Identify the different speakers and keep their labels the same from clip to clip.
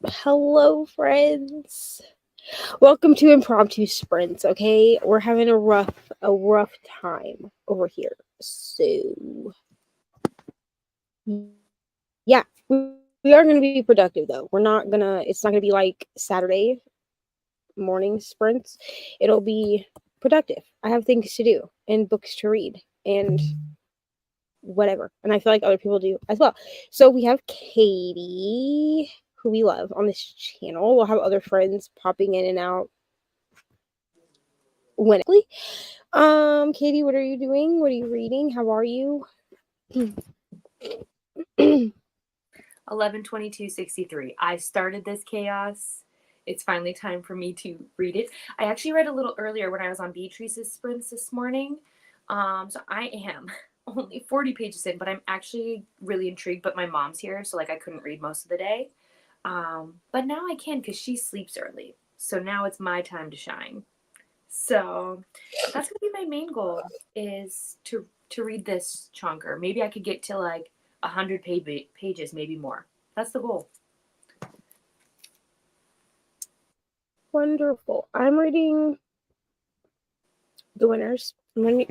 Speaker 1: Hello, friends. Welcome to Impromptu Sprints. Okay, we're having a rough time over here. So, yeah, we are going to be productive though. We're not gonna. It's not gonna be like Saturday morning sprints. It'll be productive. I have things to do and books to read and whatever. And I feel like other people do as well. So we have Katie, who we love on this channel. We'll have other friends popping in and out when. Katie, what are you doing? What are you reading? How are you?
Speaker 2: 11/22/63. I started this chaos. It's finally time for me to read it. I actually read a little earlier when I was on Beatrice's sprints this morning. So I am only 40 pages in, but I'm actually really intrigued. But my mom's here, so like I couldn't read most of the day. But now I can because she sleeps early. So now it's my time to shine. So that's gonna be my main goal is to read this chunker. Maybe I could get to like 100 pages, maybe more. That's the goal.
Speaker 1: Wonderful. I'm reading The Winners. Well,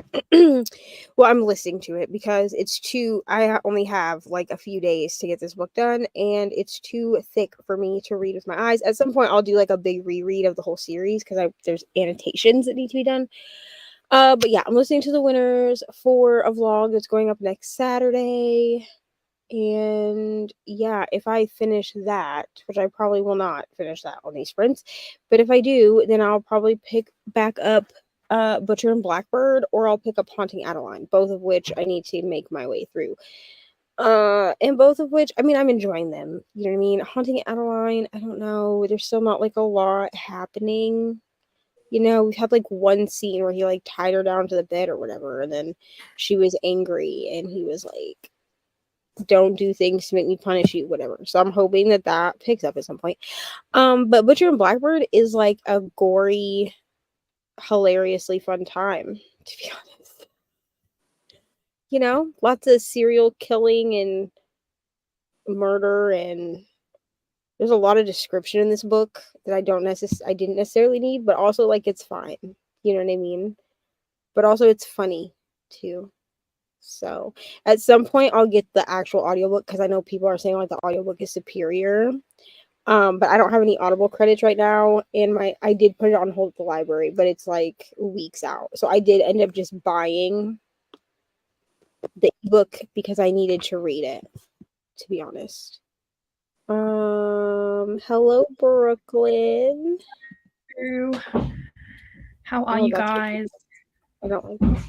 Speaker 1: I'm listening to it because it's too. I only have like a few days to get this book done, and it's too thick for me to read with my eyes. At some point, I'll do like a big reread of the whole series because there's annotations that need to be done. But yeah, I'm listening to The Winners for a vlog that's going up next Saturday. And yeah, if I finish that, which I probably will not finish that on these sprints, but if I do, then I'll probably pick back up Butcher and Blackbird, or I'll pick up Haunting Adeline, both of which I need to make my way through. And both of which, I mean, I'm enjoying them. You know what I mean? Haunting Adeline, I don't know. There's still not like a lot happening. You know, we had like one scene where he like tied her down to the bed or whatever, and then she was angry, and he was like, don't do things to make me punish you, whatever. So I'm hoping that picks up at some point. But Butcher and Blackbird is like a gory, hilariously fun time, to be honest. You know, lots of serial killing and murder, and there's a lot of description in this book that I didn't necessarily need, but also like it's fine. You know what I mean? But also it's funny too. So at some point I'll get the actual audiobook because I know people are saying like the audiobook is superior. But I don't have any Audible credits right now, and I did put it on hold at the library, but it's like weeks out. So I did end up just buying the ebook because I needed to read it, to be honest. Hello Brooklyn.
Speaker 3: How are
Speaker 1: Oh,
Speaker 3: you
Speaker 1: that's
Speaker 3: guys?
Speaker 1: I don't like that.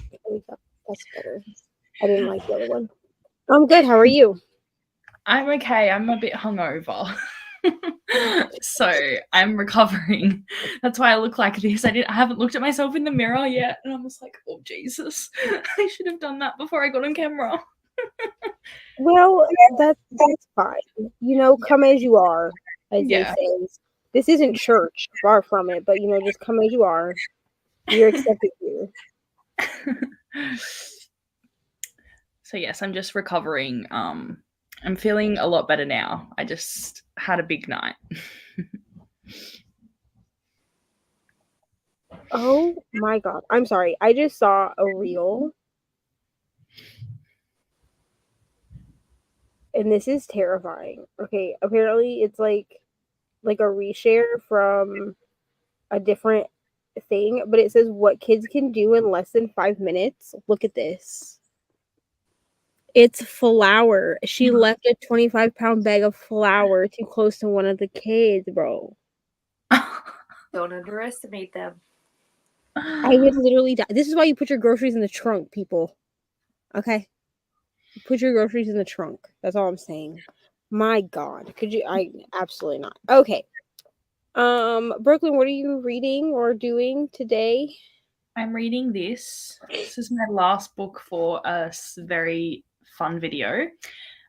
Speaker 1: That's better. I didn't like the other one. I'm good. How are you?
Speaker 3: I'm okay. I'm a bit hungover. So I'm recovering. That's why I look like this. I haven't looked at myself in the mirror yet, and I was like, oh Jesus. I should have done that before I got on camera.
Speaker 1: Well, that's fine. You know, come as you are, as they
Speaker 3: Yeah.
Speaker 1: say. This isn't church, far from it, but you know, just come as you are. You're accepted here.
Speaker 3: So yes, I'm just recovering. I'm feeling a lot better now. I just had a big night.
Speaker 1: Oh my god. I'm sorry. I just saw a reel. And this is terrifying. Okay, apparently it's like a reshare from a different thing, but it says what kids can do in less than 5 minutes. Look at this. It's flour. She left a 25-pound bag of flour too close to one of the kids, bro.
Speaker 2: Don't underestimate them.
Speaker 1: I would literally die. This is why you put your groceries in the trunk, people. Okay? Put your groceries in the trunk. That's all I'm saying. My god. Could you absolutely not. Okay. Brooklyn, what are you reading or doing today?
Speaker 3: I'm reading this. This is my last book for a very fun video.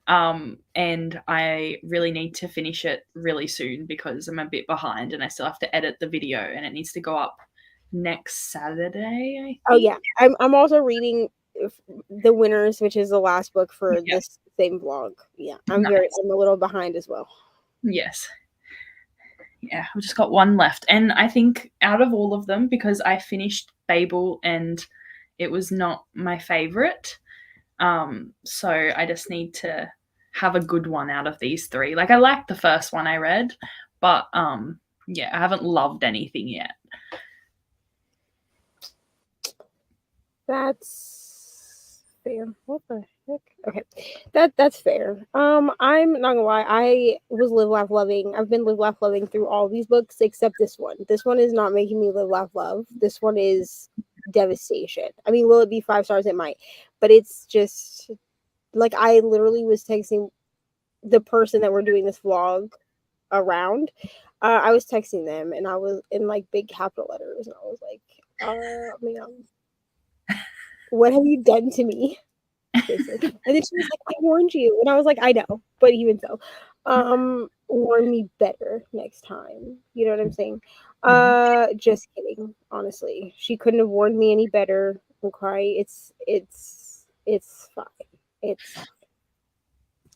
Speaker 3: And I really need to finish it really soon because I'm a bit behind and I still have to edit the video and it needs to go up next Saturday, I think.
Speaker 1: Oh yeah. I'm also reading The Winners, which is the last book for
Speaker 3: Yeah.
Speaker 1: this same vlog. Yeah. I'm
Speaker 3: Nice.
Speaker 1: a little behind as well.
Speaker 3: Yes. Yeah, we've just got one left. And I think out of all of them, because I finished Babel and it was not my favorite, so I just need to have a good one out of these three. Like I liked the first one I read, but yeah, I haven't loved anything yet.
Speaker 1: That's fair. What the heck? Okay, that's fair. I'm not gonna lie. I was live laugh loving. I've been live laugh loving through all these books except this one. This one is not making me live laugh love. This one is devastation. I mean, will it be 5 stars? It might, but it's just like I literally was texting the person that we're doing this vlog around. I was texting them and I was in like big capital letters and I was like, man, what have you done to me? Basically. And then she was like, I warned you. And I was like, I know, but even so, warn me better next time. You know what I'm saying? Just kidding. Honestly, she couldn't have warned me any better. Okay, it's fine. It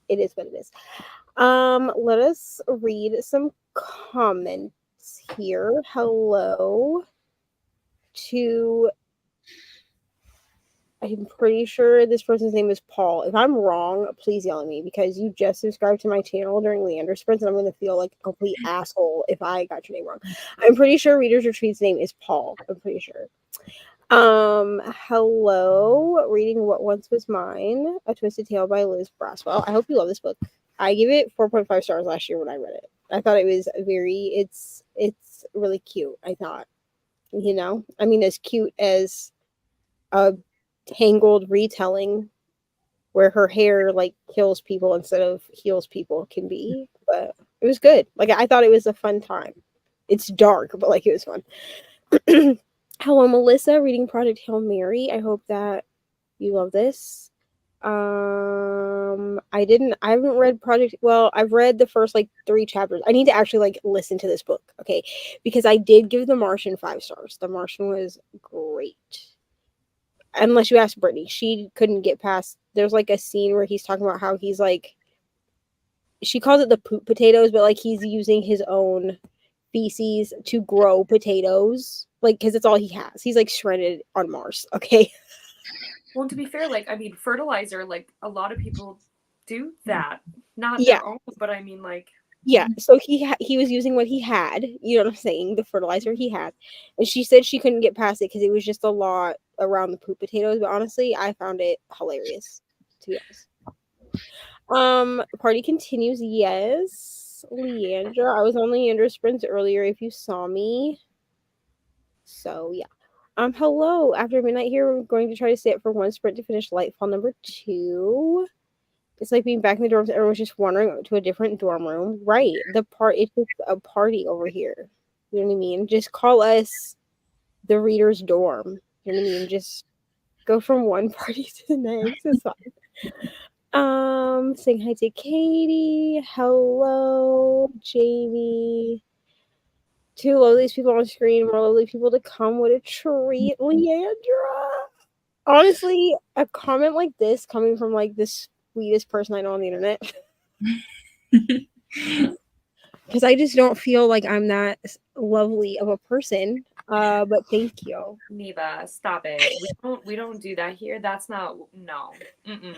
Speaker 1: is what it is. Let us read some comments here. Hello to, I'm pretty sure this person's name is Paul. If I'm wrong, please yell at me because you just subscribed to my channel during Leander Sprints and I'm going to feel like a complete asshole if I got your name wrong. I'm pretty sure Reader's Retreat's name is Paul. I'm pretty sure. Hello. Reading What Once Was Mine, A Twisted Tale by Liz Braswell. I hope you love this book. I gave it 4.5 stars last year when I read it. I thought it was it's really cute. I thought, you know, I mean, as cute as a Tangled retelling where her hair like kills people instead of heals people can be, but it was good. Like I thought it was a fun time. It's dark, but like it was fun. Hello, Melissa, reading Project Hail Mary. I hope that you love this. I haven't read I've read the first like 3 chapters. I need to actually like listen to this book, okay? Because I did give The Martian 5 stars. The Martian was great. Unless you ask Brittany, she couldn't get past. There's like a scene where he's talking about how he's like, she calls it the poop potatoes, but like he's using his own feces to grow potatoes, like because it's all he has. He's like shredded on Mars. Okay.
Speaker 2: Well, to be fair, like I mean, fertilizer, like a lot of people do that, not
Speaker 1: Yeah.
Speaker 2: their own, but I mean, like.
Speaker 1: Yeah, so he was using what he had, you know what I'm saying, the fertilizer he had, and she said she couldn't get past it because it was just a lot around the poop potatoes. But honestly, I found it hilarious, to be honest. Party continues. Yes, Leandra. I was on Leandra Sprints earlier. If you saw me, so yeah. Hello. After midnight here, we're going to try to stay up for 1 sprint to finish Lightfall number 2. It's like being back in the dorms. Everyone's just wandering to a different dorm room. Right. It's just a party over here. You know what I mean? Just call us the reader's dorm. You know what I mean? Just go from one party to the next. It's fine. Saying hi to Katie. Hello, Jamie. 2 lovely people on screen, more lovely people to come. What a treat, Leandra. Honestly, a comment like this coming from like this sweetest person I know on the internet. Because I just don't feel like I'm that lovely of a person. But thank you.
Speaker 2: Neva, stop it. We don't do that here. That's not no. Mm-mm.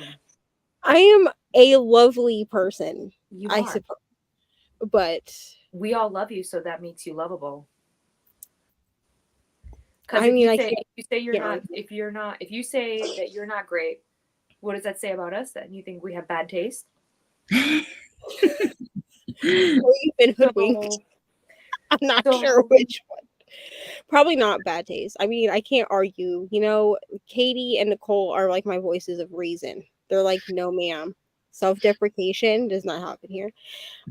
Speaker 1: I am a lovely person.
Speaker 2: You
Speaker 1: I
Speaker 2: are.
Speaker 1: suppose. But
Speaker 2: We all love you, so that makes you lovable. Because
Speaker 1: I mean,
Speaker 2: if you say you're
Speaker 1: yeah.
Speaker 2: not, if you say that you're not great, what does that say about us then? You think we have bad taste?
Speaker 1: Or you've been hoodwinked.
Speaker 2: So,
Speaker 1: I'm not sure which one. Probably not bad taste. I mean, I can't argue. You know, Katie and Nicole are like my voices of reason. They're like, no, ma'am. Self-deprecation does not happen here.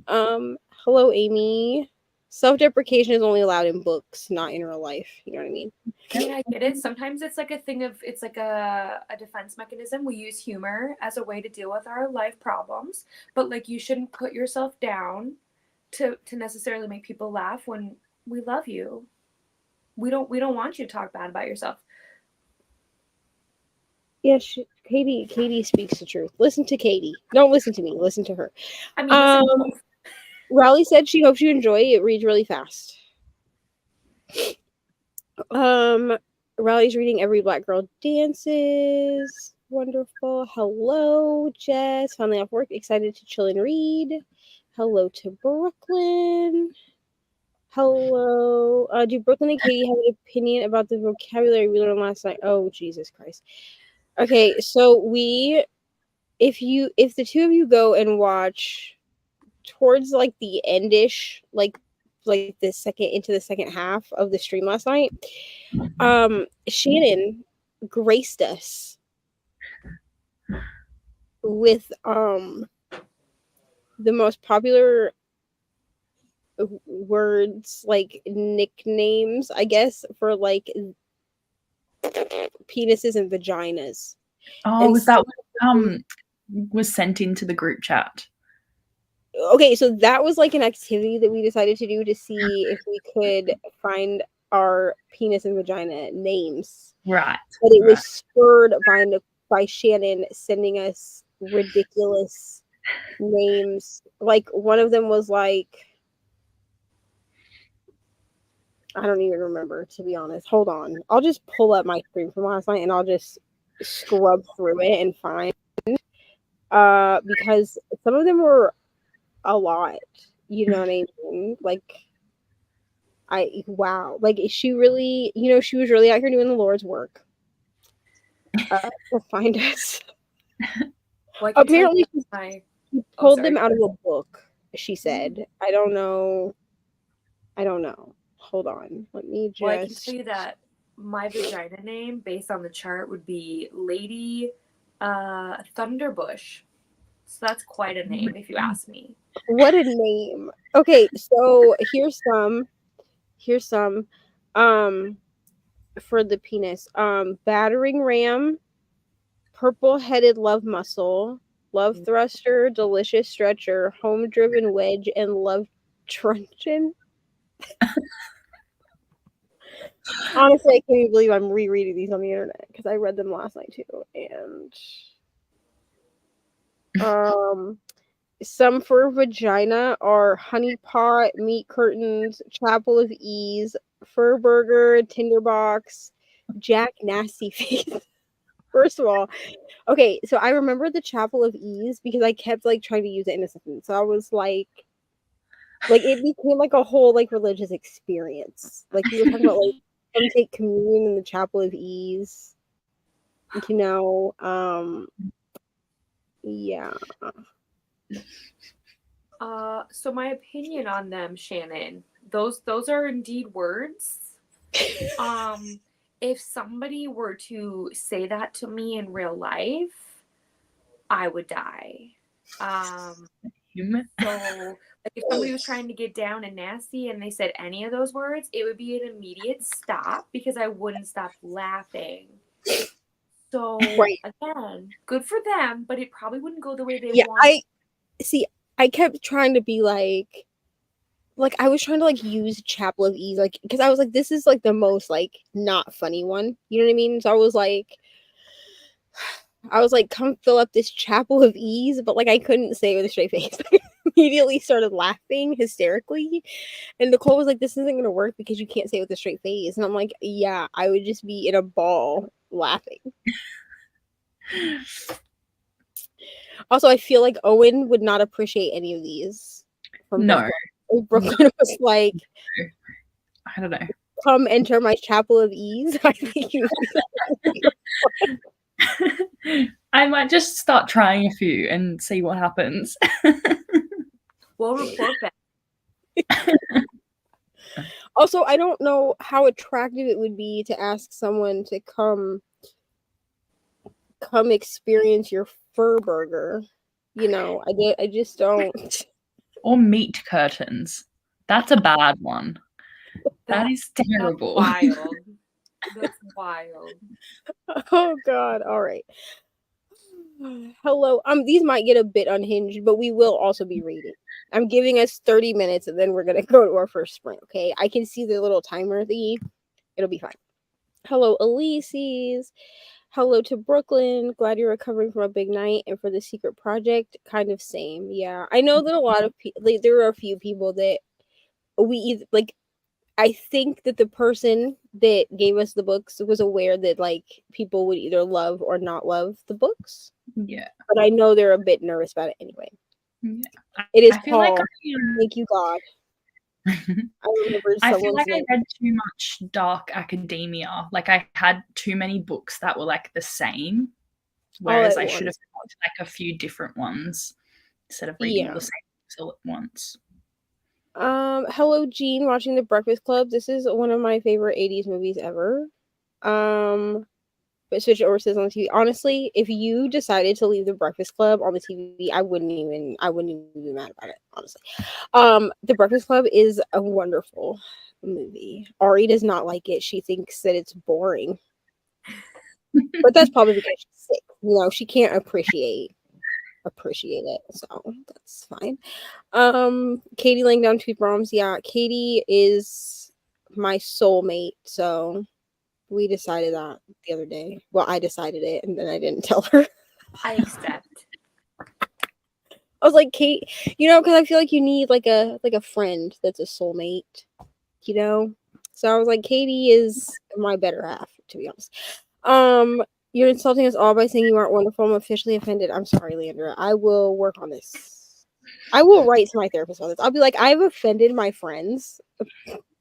Speaker 1: Hello, Amy. Self-deprecation is only allowed in books, not in real life. You know what I mean?
Speaker 2: I mean, I get it. Sometimes it's like a thing of, it's like a defense mechanism. We use humor as a way to deal with our life problems, but like you shouldn't put yourself down to necessarily make people laugh when we love you. We don't want you to talk bad about yourself.
Speaker 1: Yeah, Katie speaks the truth. Listen to Katie. Don't listen to me. Listen to her.
Speaker 2: I mean, listen to both.
Speaker 1: Riley said she hopes you enjoy. It reads really fast. Riley's reading Every Black Girl Dances. Wonderful. Hello, Jess. Finally off work. Excited to chill and read. Hello to Brooklyn. Hello. Do Brooklyn and Katie have an opinion about the vocabulary we learned last night? Oh, Jesus Christ. Okay, so if the two of you go and watch towards like the endish, like the second half of the stream last night, Shannon graced us with the most popular words, like nicknames, I guess, for like penises and vaginas.
Speaker 3: Oh,
Speaker 1: And
Speaker 3: was that what was sent into the group chat?
Speaker 1: Okay, so that was like an activity that we decided to do to see if we could find our penis and vagina names.
Speaker 3: Right.
Speaker 1: But it was spurred by Shannon sending us ridiculous names. Like one of them was like, I don't even remember, to be honest. Hold on. I'll just pull up my screen from last night and I'll just scrub through it and find because some of them were a lot. You know what I mean? Like wow. Like she really, she was really out here doing the Lord's work. To find us.
Speaker 2: Well,
Speaker 1: Apparently
Speaker 2: she
Speaker 1: pulled them out of a book, she said. I don't know. Hold on. Let me just.
Speaker 2: Well, I can tell you that my vagina name, based on the chart, would be Lady Thunderbush. So that's quite a name, if you ask me.
Speaker 1: What a name. Okay, so here's some. For the penis. Battering ram, purple-headed love muscle, love thruster, delicious stretcher, home-driven wedge, and love truncheon. Honestly, I can't even believe I'm rereading these on the internet because I read them last night too. And some for vagina are honeypot, meat curtains, chapel of ease, fur burger, tinderbox, Jack Nasty Face. First of all, okay, so I remember the chapel of ease because I kept like trying to use it in a sentence. So I was like it became like a whole like religious experience. Like we were talking about like come take communion in the chapel of ease. Yeah.
Speaker 2: So my opinion on them, Shannon, those are indeed words. If somebody were to say that to me in real life, I would die. So like if somebody was trying to get down and nasty and they said any of those words, it would be an immediate stop because I wouldn't stop laughing. So again, good for them, but it probably wouldn't go the way they want.
Speaker 1: I kept trying to be like I was trying to like use chapel of ease, like because I was like, this is like the most like not funny one. You know what I mean? So I was like, come fill up this chapel of ease, but like I couldn't say it with a straight face. I immediately started laughing hysterically. And Nicole was like, this isn't gonna work because you can't say it with a straight face. And I'm like, yeah, I would just be in a ball laughing. Also, I feel like Owen would not appreciate any of these.
Speaker 3: No.
Speaker 1: Brooklyn was like,
Speaker 3: I don't know.
Speaker 1: Come enter my chapel of ease. I think
Speaker 3: I might just start trying a few and see what happens.
Speaker 2: We'll report back.
Speaker 1: Also, I don't know how attractive it would be to ask someone to come experience your fur burger. I just don't.
Speaker 3: Or meat curtains. That's a bad one. That is terrible.
Speaker 2: That's wild. That's wild.
Speaker 1: Oh God! All right. Hello. These might get a bit unhinged, but we will also be reading. I'm giving us 30 minutes, and then we're gonna go to our first sprint. Okay? I can see the little timer thingy. It'll be fine. Hello, Elise's. Hello to Brooklyn. Glad you're recovering from a big night. And for the secret project, kind of same. Yeah, I know that a lot of people, like, there are a few people that we either like. I think that the person that gave us the books was aware that like people would either love or not love the books,
Speaker 3: Yeah.
Speaker 1: but I know they're a bit nervous about it anyway.
Speaker 3: Yeah.
Speaker 1: It is
Speaker 3: I feel like
Speaker 1: Paul. Thank you, God. I remember
Speaker 3: I feel
Speaker 1: someone's
Speaker 3: like I
Speaker 1: name.
Speaker 3: read too much dark academia. Like I had too many books that were like the same, whereas
Speaker 1: at
Speaker 3: I should have
Speaker 1: once.
Speaker 3: got like a few different ones instead of reading
Speaker 1: Yeah.
Speaker 3: the same books all at once.
Speaker 1: Hello, Jean, watching The Breakfast Club. This is one of my favorite 80s movies ever. But Switch It Over says on TV. Honestly, if you decided to leave The Breakfast Club on the TV, I wouldn't even be mad about it, honestly. The Breakfast Club is a wonderful movie. Ari does not like it. She thinks that it's boring. But that's probably because she's sick. You know, she can't appreciate it. So that's fine. Katie laying down tweet bombs. Yeah, Katie is my soulmate, so we decided that the other day. Well, I decided it and then I didn't tell her.
Speaker 2: I accept.
Speaker 1: I was like, Kate, you know, because I feel like you need like a friend that's a soulmate, you know? So I was like, Katie is my better half, to be honest. You're insulting us all by saying you aren't wonderful. I'm officially offended. I'm sorry, Leandra. I will work on this. I will write to my therapist about this. I'll be like, I've offended my friends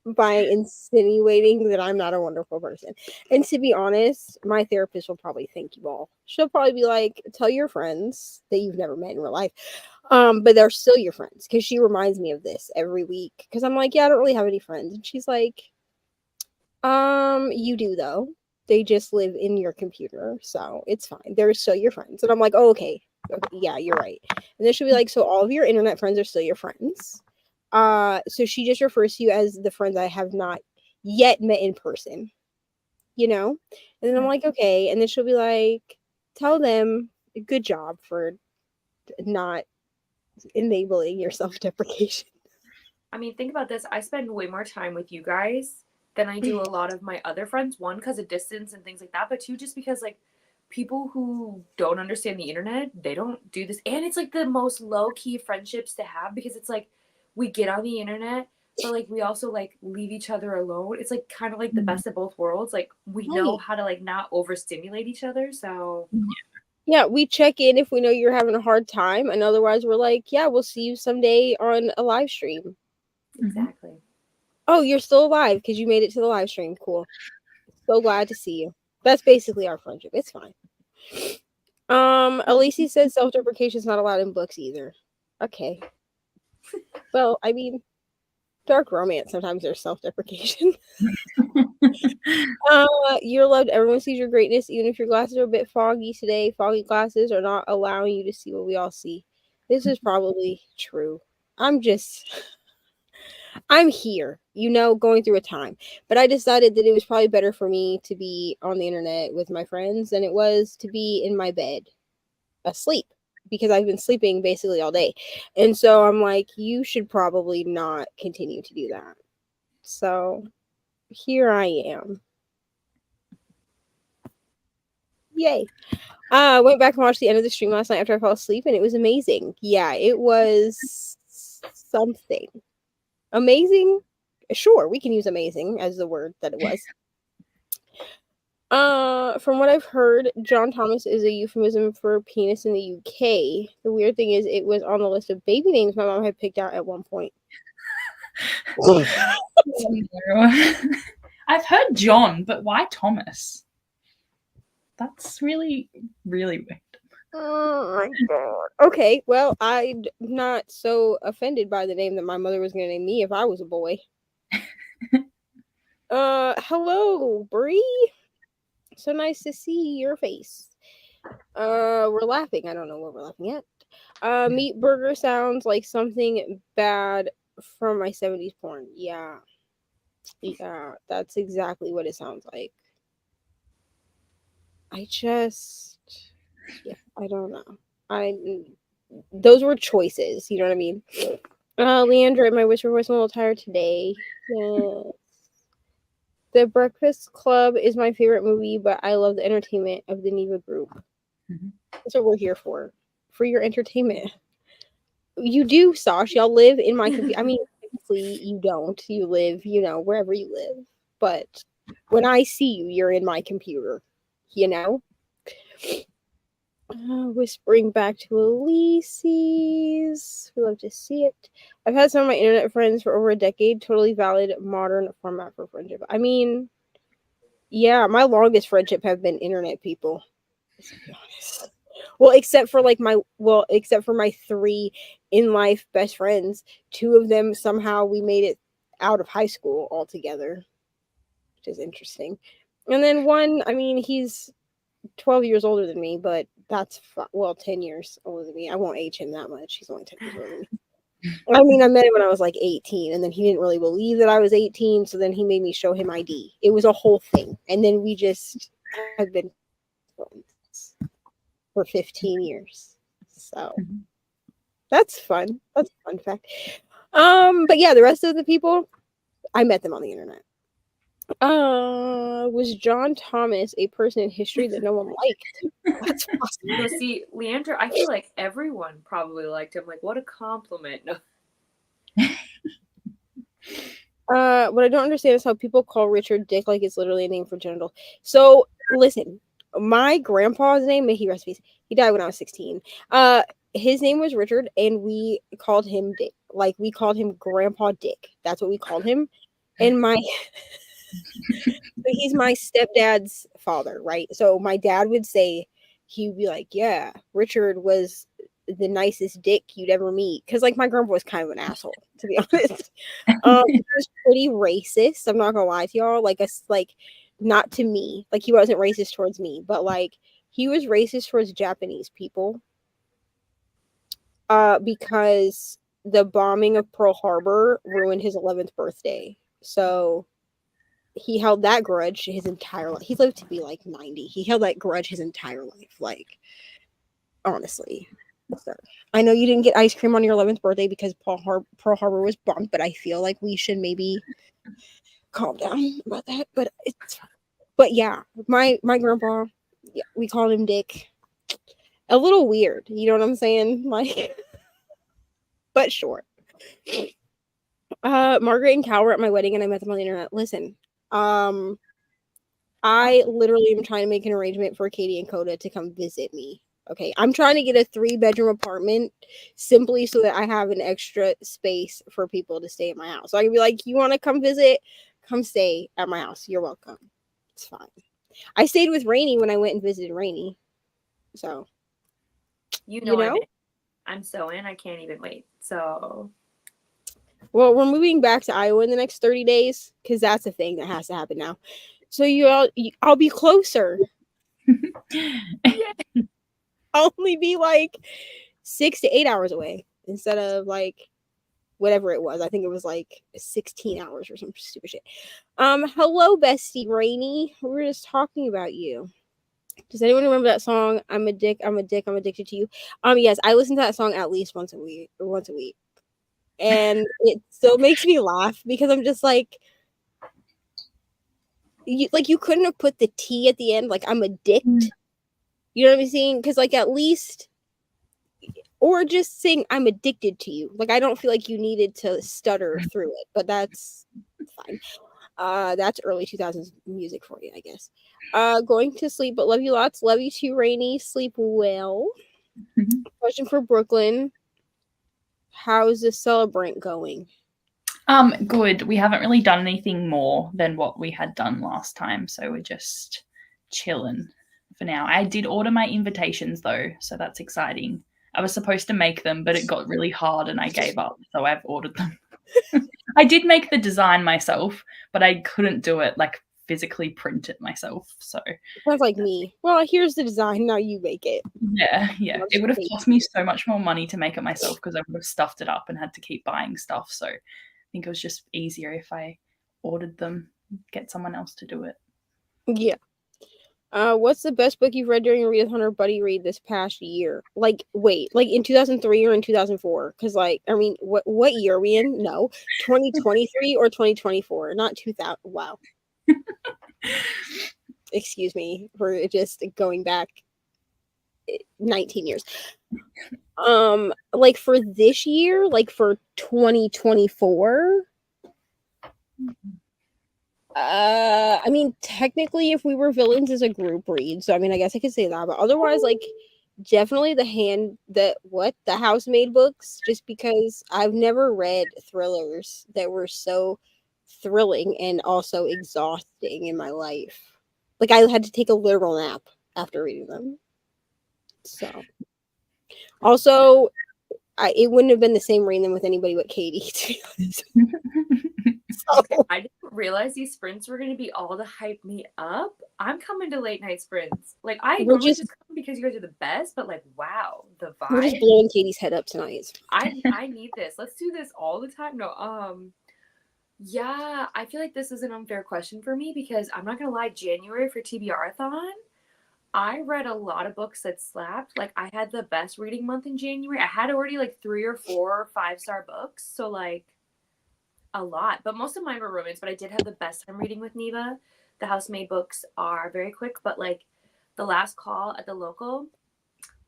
Speaker 1: by insinuating that I'm not a wonderful person. And to be honest, my therapist will probably thank you all. She'll probably be like, tell your friends that you've never met in real life. But they're still your friends because she reminds me of this every week. Because I'm like, yeah, I don't really have any friends. And she's like, you do though. They just live in your computer, so it's fine. They're still your friends. And I'm like, oh, okay. Yeah, you're right. And then she'll be like, so all of your internet friends are still your friends. So she just refers to you as the friends I have not yet met in person, you know? And then I'm like, okay. And then she'll be like, tell them good job for not enabling your self-deprecation.
Speaker 2: I mean, think about this. I spend way more time with you guys than I do a lot of my other friends. One, because of distance and things like that, but two, just because like people who don't understand the internet, they don't do this. And it's like the most low key friendships to have because it's like we get on the internet, but like we also like leave each other alone. It's like kind of like the best of both worlds. Like we know
Speaker 1: Right.
Speaker 2: how to like not overstimulate each other. So
Speaker 1: Yeah, we check in if we know you're having a hard time, and otherwise we're like, yeah, we'll see you someday on a live stream.
Speaker 2: exactly.
Speaker 1: Oh, you're still alive because you made it to the live stream. Cool. So glad to see you. That's basically our friendship. It's fine. Alicia says self-deprecation is not allowed in books either. Okay. Well, I mean, dark romance sometimes there's self-deprecation. You're loved. Everyone sees your greatness, even if your glasses are a bit foggy today. Foggy glasses are not allowing you to see what we all see. This is probably true. I'm here, you know, going through a time. But I decided that it was probably better for me to be on the internet with my friends than it was to be in my bed asleep because I've been sleeping basically all day. And so I'm like, you should probably not continue to do that. So here I am. Yay. Went back and watched the end of the stream last night after I fell asleep and it was amazing. Yeah, it was something. Amazing? Sure, we can use amazing as the word that it was. From what I've heard, John Thomas is a euphemism for penis in the UK. The weird thing is it was on the list of baby names my mom had picked out at one point.
Speaker 3: I've heard John, but why Thomas? That's really, really weird.
Speaker 1: Oh my god. Okay, well, I'm not so offended by the name that my mother was gonna name me if I was a boy. Hello, Bree. So nice to see your face. We're laughing. I don't know what we're laughing at. Meat burger sounds like something bad from my 70s porn. Yeah. Yeah, that's exactly what it sounds like. I don't know. Those were choices, you know what I mean? Leandra, my whisper voice a little tired today. Yes. The Breakfast Club is my favorite movie, but I love the entertainment of the Neva group.
Speaker 3: Mhm.
Speaker 1: That's what we're here for your entertainment. You do, Sash. Y'all live in my computer. I mean, technically, you don't. You live, wherever you live. But when I see you, you're in my computer. You know? Whispering back to Elise's. We love to see it. I've had some of my internet friends for over a decade. Totally valid modern format for friendship. I mean, yeah, my longest friendship have been internet people. Let's be honest. Well, except for my 3 in life best friends. 2 of them somehow we made it out of high school altogether, which is interesting. And then one, I mean, he's 12 years older than me, but that's 10 years older than me. I won't age him that much. He's only 10 years older than me. I mean, I met him when I was like 18, and then he didn't really believe that I was 18, so then he made me show him ID. It was a whole thing. And then we just have been friends for 15 years. So that's fun. That's a fun fact. But yeah, the rest of the people, I met them on the internet. Was John Thomas a person in history that no one liked? That's possible.
Speaker 2: No, see, Leander, I feel like everyone probably liked him. Like, what a compliment. No.
Speaker 1: What I don't understand is how people call Richard Dick like it's literally a name for genital. So listen, my grandpa's name, may he rest in peace, he died when I was 16. His name was Richard, and we called him Dick. Like, we called him Grandpa Dick. That's what we called him. And he's my stepdad's father, right? So my dad would say, he'd be like, yeah, Richard was the nicest dick you'd ever meet. Because, like, my grandpa was kind of an asshole, to be honest. He was pretty racist. I'm not gonna lie to y'all. Like, not to me. Like, he wasn't racist towards me, but like, he was racist towards Japanese people. Because the bombing of Pearl Harbor ruined his 11th birthday. So he held that grudge his entire life. He lived to be like 90. He held that grudge his entire life. Like, honestly. So, I know you didn't get ice cream on your 11th birthday because Pearl Harbor was bombed, but I feel like we should maybe calm down about that. But yeah, my grandpa, yeah, we called him Dick. A little weird, you know what I'm saying? Like, but sure. Margaret and Cal were at my wedding, and I met them on the internet. Listen, I literally am trying to make an arrangement for Katie and Coda to come visit me. Okay, I'm trying to get a 3-bedroom apartment simply so that I have an extra space for people to stay at my house. So I can be like, you want to come visit? Come stay at my house. You're welcome. It's fine. I stayed with Rainey when I went and visited Rainey. So,
Speaker 2: You know? I'm so in. I can't even wait. So,
Speaker 1: well, we're moving back to Iowa in the next 30 days because that's a thing that has to happen now. So I'll be closer. I'll only be like 6 to 8 hours away instead of like whatever it was. I think it was like 16 hours or some stupid shit. Hello, bestie Rainey. We were just talking about you. Does anyone remember that song? I'm a dick, I'm addicted to you. Yes, I listen to that song at least once a week. And it still makes me laugh because I'm just like, you couldn't have put the T at the end, like I'm addicted. You know what I'm saying? Because like at least, or just saying I'm addicted to you. Like I don't feel like you needed to stutter through it, but that's fine. That's early 2000s music for you, I guess. Going to sleep, but love you lots. Love you too, Rainy. Sleep well. Question for Brooklyn. How's the celebrant going?
Speaker 3: Good. We haven't really done anything more than what we had done last time, so we're just chilling for now. I did order my invitations though, so that's exciting. I was supposed to make them, but it got really hard and I gave up, so I've ordered them. I did make the design myself, but I couldn't do it, like physically print it myself. So
Speaker 1: sounds like me. Well, here's the design, now you make it.
Speaker 3: Yeah. It would have cost me so much more money to make it myself because I would have stuffed it up and had to keep buying stuff. So I think it was just easier if I ordered them, get someone else to do it.
Speaker 1: Yeah. What's the best book you've read during a readathon or buddy read this past year? Like, wait, like in 2003 or in 2004? Because, like, I mean, what year are we in? No, 2023 or 2024? Not 2000. Wow. Excuse me for just going back 19 years. Like for this year, like for 2024, I mean, technically, if we were villains as a group read, so I mean, I guess I could say that, but otherwise, like, definitely the housemaid books, just because I've never read thrillers that were so thrilling and also exhausting in my life. Like, I had to take a literal nap after reading them. So, also, it wouldn't have been the same reading them with anybody but Katie, to be honest.
Speaker 2: Okay,
Speaker 1: So,
Speaker 2: I didn't realize these sprints were going to be all to hype me up. I'm coming to late night sprints. Like, I
Speaker 1: we're
Speaker 2: normally
Speaker 1: just
Speaker 2: just come because you guys are the best, but like, wow, the
Speaker 1: we're just
Speaker 2: vibe.
Speaker 1: blowing Katie's head up tonight.
Speaker 2: I need this. Let's do this all the time. No, yeah, I feel like this is an unfair question for me because I'm not gonna lie, January for TBR-a-thon, I read a lot of books that slapped. Like, I had the best reading month in January. I had already like 3 or 4 5-star books, so like a lot. But most of mine were romance. But I did have the best time reading with Neva. The housemaid books are very quick, but like the last call at the local,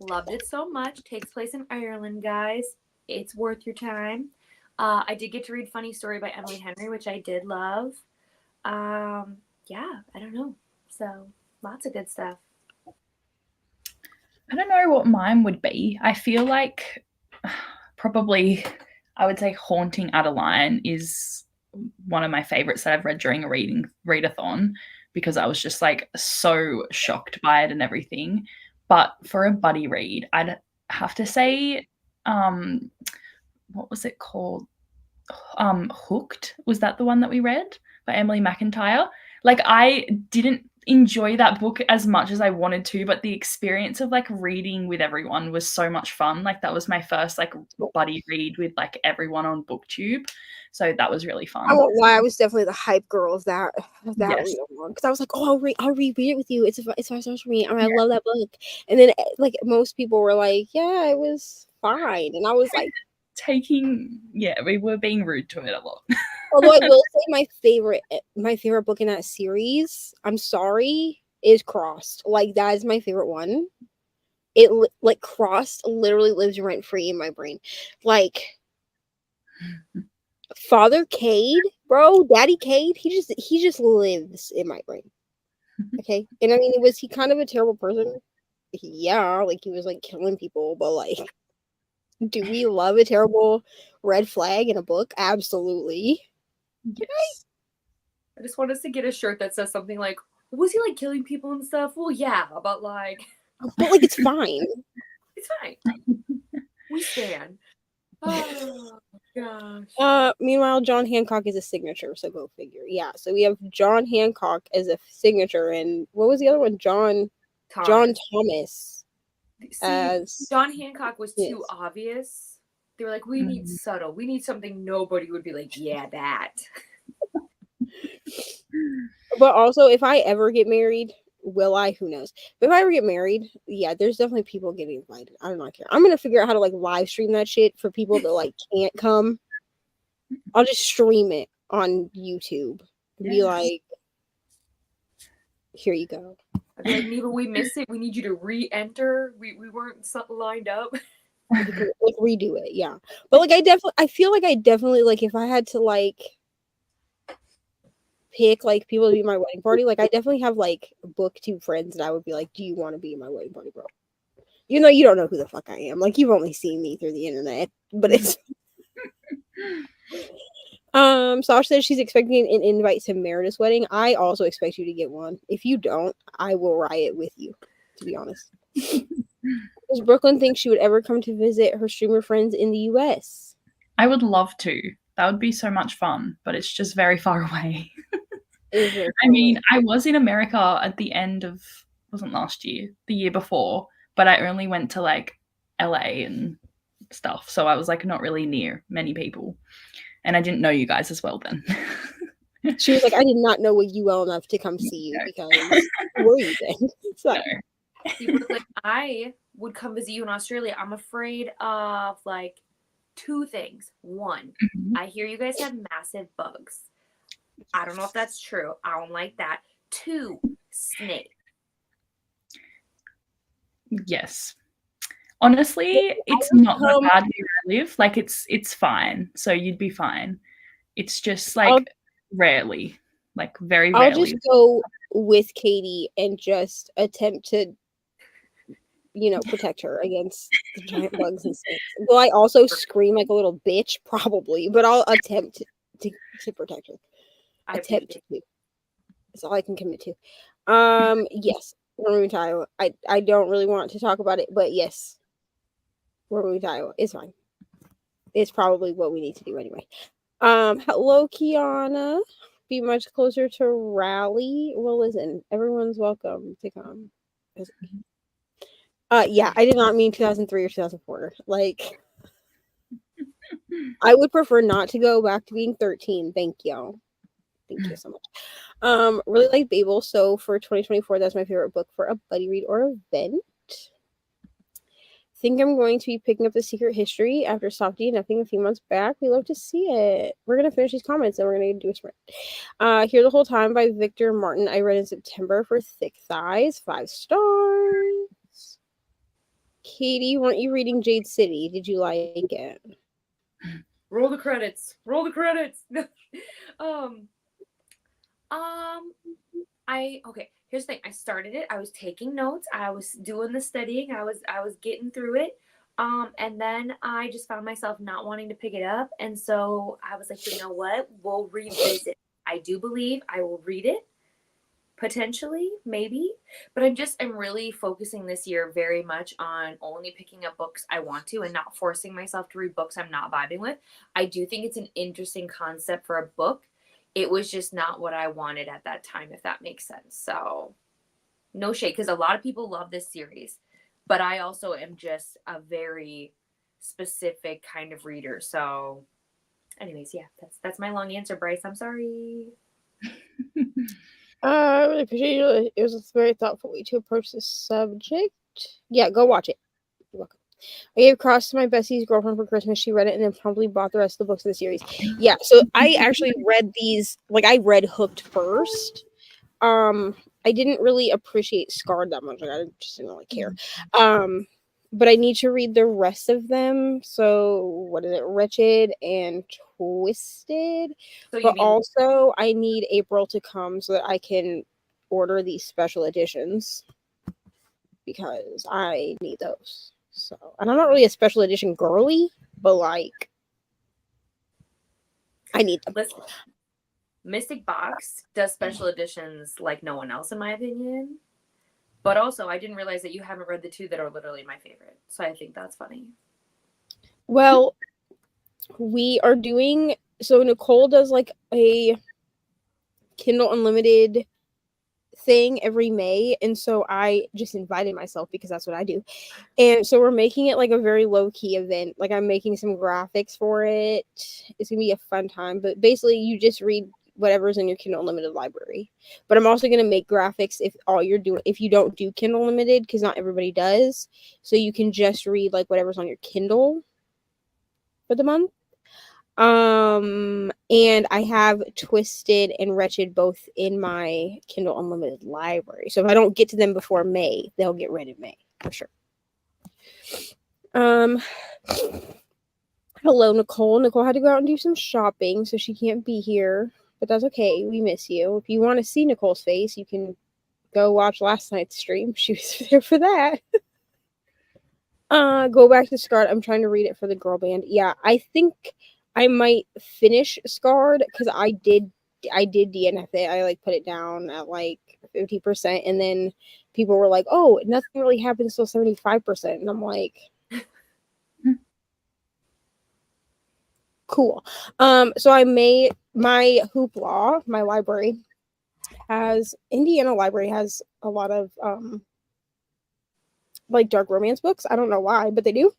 Speaker 2: loved it so much. Takes place in Ireland, guys. It's worth your time. I did get to read Funny Story by Emily Henry, which I did love. Yeah, I don't know. So lots of good stuff.
Speaker 3: I don't know what mine would be. I feel like probably I would say Haunting Adeline is one of my favorites that I've read during a readathon because I was just like so shocked by it and everything. But for a buddy read, I'd have to say, what was it called? Hooked. Was that the one that we read by Emily McIntyre? Like, I didn't enjoy that book as much as I wanted to, but the experience of like reading with everyone was so much fun. Like, that was my first like buddy read with like everyone on BookTube, so that was really
Speaker 1: I
Speaker 3: fun.
Speaker 1: won't lie, I was definitely the hype girl of that
Speaker 3: Yes.
Speaker 1: read along because I was like, oh, I'll reread it with you. It's 5 stars for me. I love that book. And then like most people were like, yeah, it was fine, and I was like,
Speaker 3: We were being rude to it a lot.
Speaker 1: although I will say my favorite book in that series, I'm sorry, is Crossed. Like that is my favorite one. Like Crossed literally lives rent free in my brain. Like Father Cade, bro, Daddy Cade, he just lives in my brain. Okay. And I mean, was he kind of a terrible person? Yeah, like he was like killing people, but like, do we love a terrible red flag in a book? Absolutely.
Speaker 3: Yes.
Speaker 2: I just want us to get a shirt that says something like, was he like killing people and stuff? Well, yeah, but like,
Speaker 1: But like, it's fine.
Speaker 2: it's fine. We stand. Oh gosh.
Speaker 1: Meanwhile, John Hancock is a signature, so go figure. Yeah, so we have John Hancock as a signature, and what was the other one? John Thomas
Speaker 2: See,
Speaker 1: as
Speaker 2: John Hancock was too
Speaker 1: yes.
Speaker 2: obvious. They were like, we need subtle. We need something nobody would be like, yeah, that.
Speaker 1: But also, if I ever get married, will I? Who knows? But if I ever get married, yeah, there's definitely people getting invited. I do not care. I'm gonna figure out how to like live stream that shit for people that like can't come. I'll just stream it on YouTube and be like, here you go.
Speaker 2: I'd be like, Neva, we missed it. We need you to re-enter. We weren't lined up.
Speaker 1: Like redo it, yeah. But like I feel like I definitely like if I had to like pick like people to be my wedding party, like I definitely have like BookTube friends that I would be like, do you want to be in my wedding party, bro? You know, you don't know who the fuck I am. Like you've only seen me through the internet, but it's Sasha says she's expecting an invite to Meredith's wedding. I also expect you to get one. If you don't, I will riot with you, to be honest. Does Brooklyn think she would ever come to visit her streamer friends in the US?
Speaker 3: I would love to. That would be so much fun, but it's just very far away. I mean, I was in America at the end of, wasn't last year, the year before, but I only went to like LA and stuff. So I was like not really near many people. And I didn't know you guys as well then.
Speaker 1: She was like, I did not know you well enough to come see you because who were you then? So.
Speaker 2: No. See, Brooklyn, I would come visit you in Australia. I'm afraid of like 2 things. One, I hear you guys have massive bugs. I don't know if that's true. I don't like that. 2, Snape.
Speaker 3: Yes. Honestly, it's not that
Speaker 1: Um,
Speaker 3: bad where I live. Like it's fine. So you'd be fine. It's just
Speaker 1: I'll
Speaker 3: like rarely, like very
Speaker 1: I'll just
Speaker 3: rarely.
Speaker 1: go with Katie and just attempt to, protect her against the giant bugs and snakes. Will I also scream like a little bitch? Probably, but I'll attempt to protect her.
Speaker 2: I
Speaker 1: Attempt
Speaker 2: appreciate
Speaker 1: to. That's all I can commit to. Yes, we're moving to Iowa. I don't really want to talk about it, but yes, we're moving to Iowa. It's fine. It's probably what we need to do anyway. Hello, Kiana. Be much closer to Rally. Well, listen, everyone's welcome to come. Yeah, I did not mean 2003 or 2004. Like, I would prefer not to go back to being 13. Thank you. Thank you so much. Really like Babel. So for 2024, that's my favorite book for a buddy read or event. Think I'm going to be picking up The Secret History after Softy Nothing a few months back. We love to see it. We're gonna finish these comments and we're gonna do a sprint. Here the Whole Time by Victor Martin. I read in September for Thick Thighs. 5 stars. Katie, weren't you reading Jade City? Did you like it?
Speaker 2: Roll the credits. Roll the credits. Okay, here's the thing. I started it. I was taking notes. I was doing the studying. I was getting through it. And then I just found myself not wanting to pick it up. And so I was like, you know what? We'll revisit. I do believe I will read it. Potentially, maybe. But I'm really focusing this year very much on only picking up books I want to and not forcing myself to read books I'm not vibing with. I do think it's an interesting concept for a book. It was just not what I wanted at that time, if that makes sense. So, no shade, because a lot of people love this series, but I also am just a very specific kind of reader. So, anyways, yeah, that's my long answer, Bryce. I'm sorry.
Speaker 1: I really appreciate it. It was a very thoughtful way to approach this subject. Yeah, go watch it. You're welcome. I gave Cross to my bestie's girlfriend for Christmas. She read it and then promptly bought the rest of the books in the series. Yeah, so I actually read these, like I read Hooked first. I didn't really appreciate Scarred that much. Like I just didn't really care. But I need to read the rest of them. So what is it? Wretched and Twisted.
Speaker 2: So
Speaker 1: But also I need April to come so that I can order these special editions because I need those. So, and I'm not really a special edition girly, but like I need them.
Speaker 2: listen, Mystic Box does special editions like no one else, in my opinion. But also, I didn't realize that you haven't read the 2 that are literally my favorite. So I think that's funny.
Speaker 1: Well, we are doing, so Nicole does like a Kindle Unlimited thing every May, and so I just invited myself because that's what I do. And so we're making it like a very low-key event. Like I'm making some graphics for it. It's gonna be a fun time, but basically you just read whatever's in your Kindle Unlimited library. But I'm also gonna make graphics if you don't do Kindle Unlimited, because not everybody does. So you can just read like whatever's on your Kindle for the month. And I have Twisted and Wretched both in my Kindle Unlimited library. So if I don't get to them before May, they'll get read in May for sure. Hello, Nicole. Nicole had to go out and do some shopping, so she can't be here. But that's okay. We miss you. If you want to see Nicole's face, you can go watch last night's stream. She was there for that. Go back to Scarred. I'm trying to read it for the girl band. Yeah, I think I might finish Scarred because I did DNF it. I like put it down at like 50%, and then people were like, "Oh, nothing really happens till 75%," and I'm like, cool. So I made my Hoopla, my library Indiana Library has a lot of like dark romance books. I don't know why, but they do.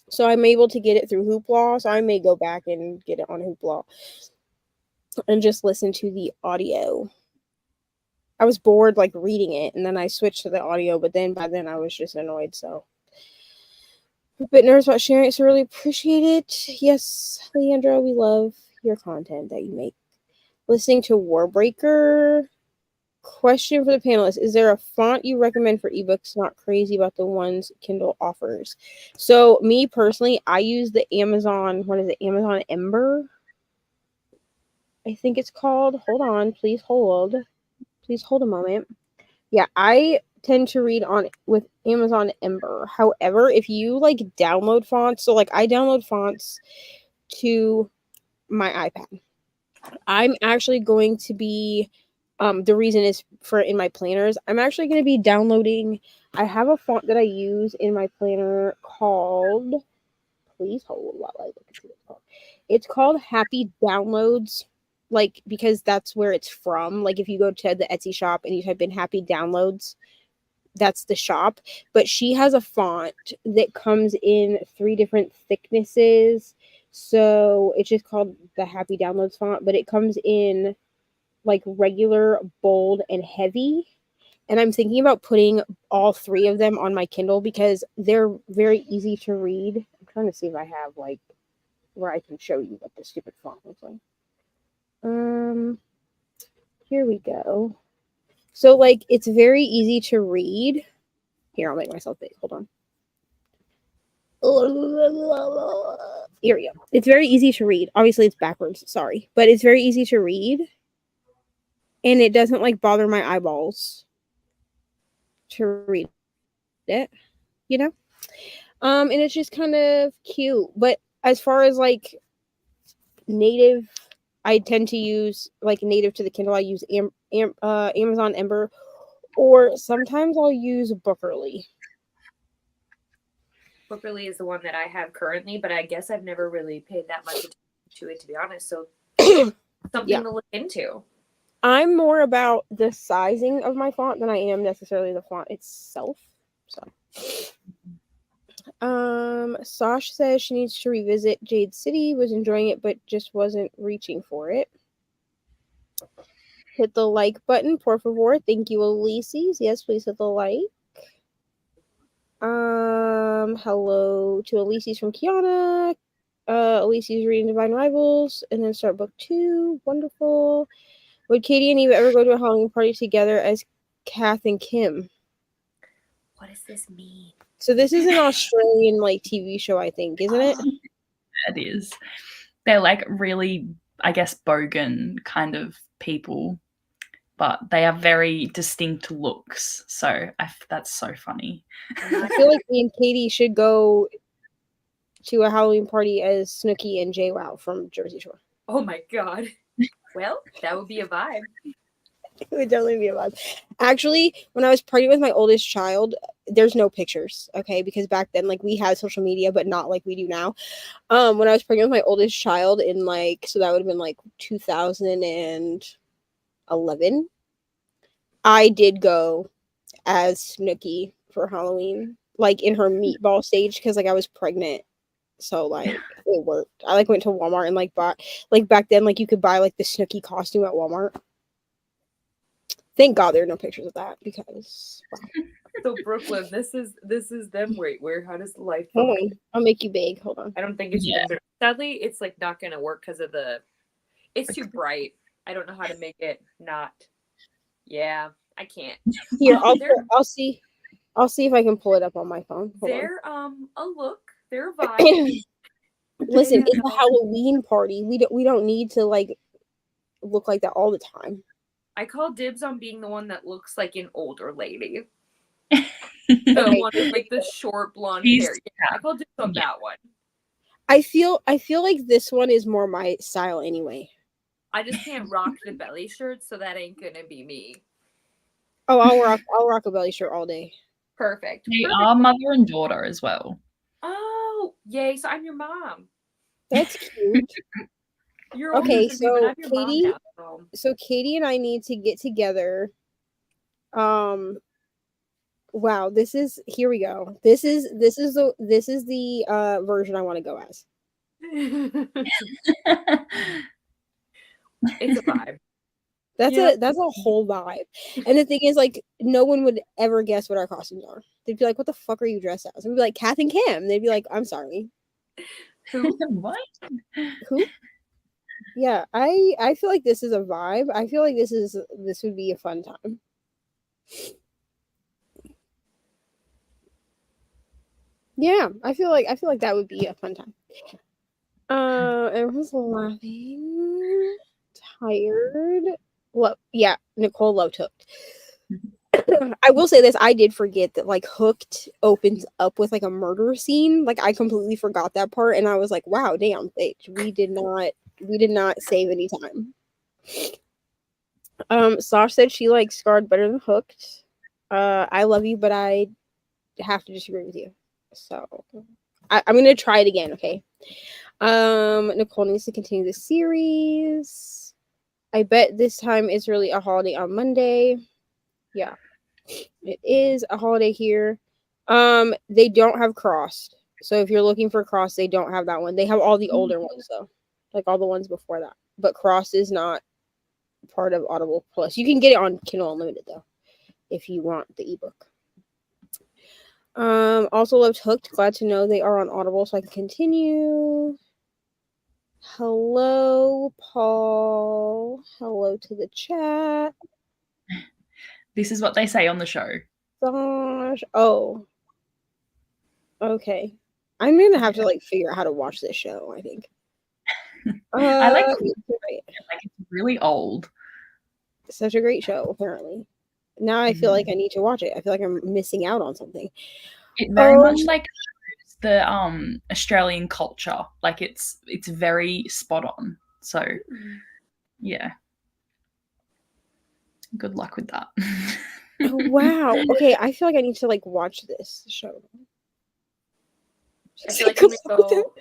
Speaker 1: So I'm able to get it through Hoopla. So I may go back and get it on Hoopla and just listen to the audio. I was bored like reading it, and then I switched to the audio, but then by then I was just annoyed. So I'm a bit nervous about sharing it, so really appreciate it. Yes, Leandra, we love your content that you make. listening to Warbreaker. Question for the panelists: is there a font you recommend for ebooks? Not crazy about the ones Kindle offers. So me personally, I use the Amazon. What is it? Amazon Ember. I think it's called. Hold on, please hold. Please hold a moment. Yeah, I tend to read on with Amazon Ember. However, if you like download fonts, so like I download fonts to my iPad. I'm actually going to be the reason is for in my planners. I'm actually going to be downloading. I have a font that I use in my planner called. Please hold while I look at what it's called. It's called Happy Downloads, like because that's where it's from. Like if you go to the Etsy shop and you type in Happy Downloads, that's the shop. But she has a font that comes in 3 different thicknesses. So it's just called the Happy Downloads font, but it comes in like regular, bold, and heavy. And I'm thinking about putting all 3 of them on my Kindle because they're very easy to read. I'm trying to see if I have like where I can show you what the stupid font looks like. Here we go. So like it's very easy to read. Here, I'll make myself big. Hold on. Here we go. It's very easy to read. Obviously, it's backwards. Sorry, but it's very easy to read, and it doesn't like bother my eyeballs to read it. You know, and it's just kind of cute. But as far as like native, I tend to use like native to the Kindle. I use Amazon Ember, or sometimes I'll use Bookerly.
Speaker 2: Bookerly is the one that I have currently, but I guess I've never really paid that much attention to it, to be honest. So something to look into.
Speaker 1: I'm more about the sizing of my font than I am necessarily the font itself. So, Sash says she needs to revisit Jade City. Was enjoying it, but just wasn't reaching for it. Hit the like button, por favor. Thank you, Elises. Yes, please hit the like. Hello to Elises from Kiana. Elises reading Divine Rivals, and then start book 2. Wonderful. Would Katie and Eve ever go to a Halloween party together as Kath and Kim?
Speaker 2: What does this mean?
Speaker 1: So this is an Australian like TV show, I think, isn't it?
Speaker 3: It is. They're like really, I guess, bogan kind of people, but they have very distinct looks. So that's so funny.
Speaker 1: I feel like me and Katie should go to a Halloween party as Snooki and JWoww from Jersey Shore.
Speaker 2: Oh my god. Well, that would be a vibe.
Speaker 1: It would definitely be a vibe. Actually, when I was pregnant with my oldest child, there's no pictures, okay? Because back then, like, we had social media, but not like we do now. When I was pregnant with my oldest child in like, so that would have been like 2011, I did go as Snooki for Halloween, like in her meatball stage, because like I was pregnant. So like it worked. I like went to Walmart and like bought, like back then, like you could buy like the Snooki costume at Walmart. Thank God there are no pictures of that because wow.
Speaker 2: So Brooklyn, this is them. Wait, where? How does the light?
Speaker 1: Hold on, I'll make you big. Hold on.
Speaker 2: I don't think it's sadly it's like not gonna work because of the. It's too bright. I don't know how to make it not. Yeah, I can't.
Speaker 1: Here, I'll see if I can pull it up on my phone. Hold
Speaker 2: they're a look. They're a vibe.
Speaker 1: Listen, it's a Halloween party. We don't need to like look like that all the time.
Speaker 2: I call dibs on being the one that looks like an older lady.
Speaker 1: Okay.
Speaker 2: One with like the short blonde hair. Yeah, I call dibs on that one.
Speaker 1: I feel like this one is more my style anyway.
Speaker 2: I just can't rock the belly shirt, so that ain't gonna be me.
Speaker 1: Oh, I'll rock a belly shirt all day.
Speaker 2: Perfect.
Speaker 3: They are mother and daughter as well.
Speaker 2: Oh, yay! So I'm your mom.
Speaker 1: That's cute.
Speaker 2: You're
Speaker 1: okay.
Speaker 2: Me, but I'm your
Speaker 1: Katie,
Speaker 2: mom now,
Speaker 1: so Katie and I need to get together. Wow, here we go. This is the version I want to go as.
Speaker 2: It's a vibe.
Speaker 1: That's a whole vibe. And the thing is, like, no one would ever guess what our costumes are. They'd be like, "What the fuck are you dressed as?" And we'd be like, "Kath and Kim." They'd be like, "I'm sorry."
Speaker 3: Who? What?
Speaker 1: Who? Yeah, I feel like this is a vibe. I feel like this would be a fun time. Yeah, I feel like that would be a fun time. Everyone's laughing. Tired. Well, yeah, Nicole loved Hooked. I will say this, I did forget that like Hooked opens up with like a murder scene. Like I completely forgot that part and I was like, wow, damn, we did not save any time. Sasha said she likes Scarred better than Hooked. I love you, but I have to disagree with you. So I'm gonna try it again, okay? Nicole needs to continue the series. I bet this time is really a holiday on Monday. Yeah, it is a holiday here. They don't have Crossed. So if you're looking for Crossed, they don't have that one. They have all the older ones though, like all the ones before that. But Crossed is not part of Audible Plus. You can get it on Kindle Unlimited though, if you want the ebook. Also loved Hooked. Glad to know they are on Audible, so I can continue. Hello, Paul. Hello to the chat.
Speaker 3: This is what they say on the show.
Speaker 1: Gosh. Oh. Okay. I'm gonna have to like figure out how to watch this show, I think.
Speaker 3: I like
Speaker 1: Right.
Speaker 3: like it's really old.
Speaker 1: Such a great show, apparently. Now I feel like I need to watch it. I feel like I'm missing out on something.
Speaker 3: It very much like the Australian culture. Like it's very spot on. So yeah. Good luck with that.
Speaker 1: Oh, wow. Okay, I feel like I need to like watch this show.
Speaker 2: I feel like when we go,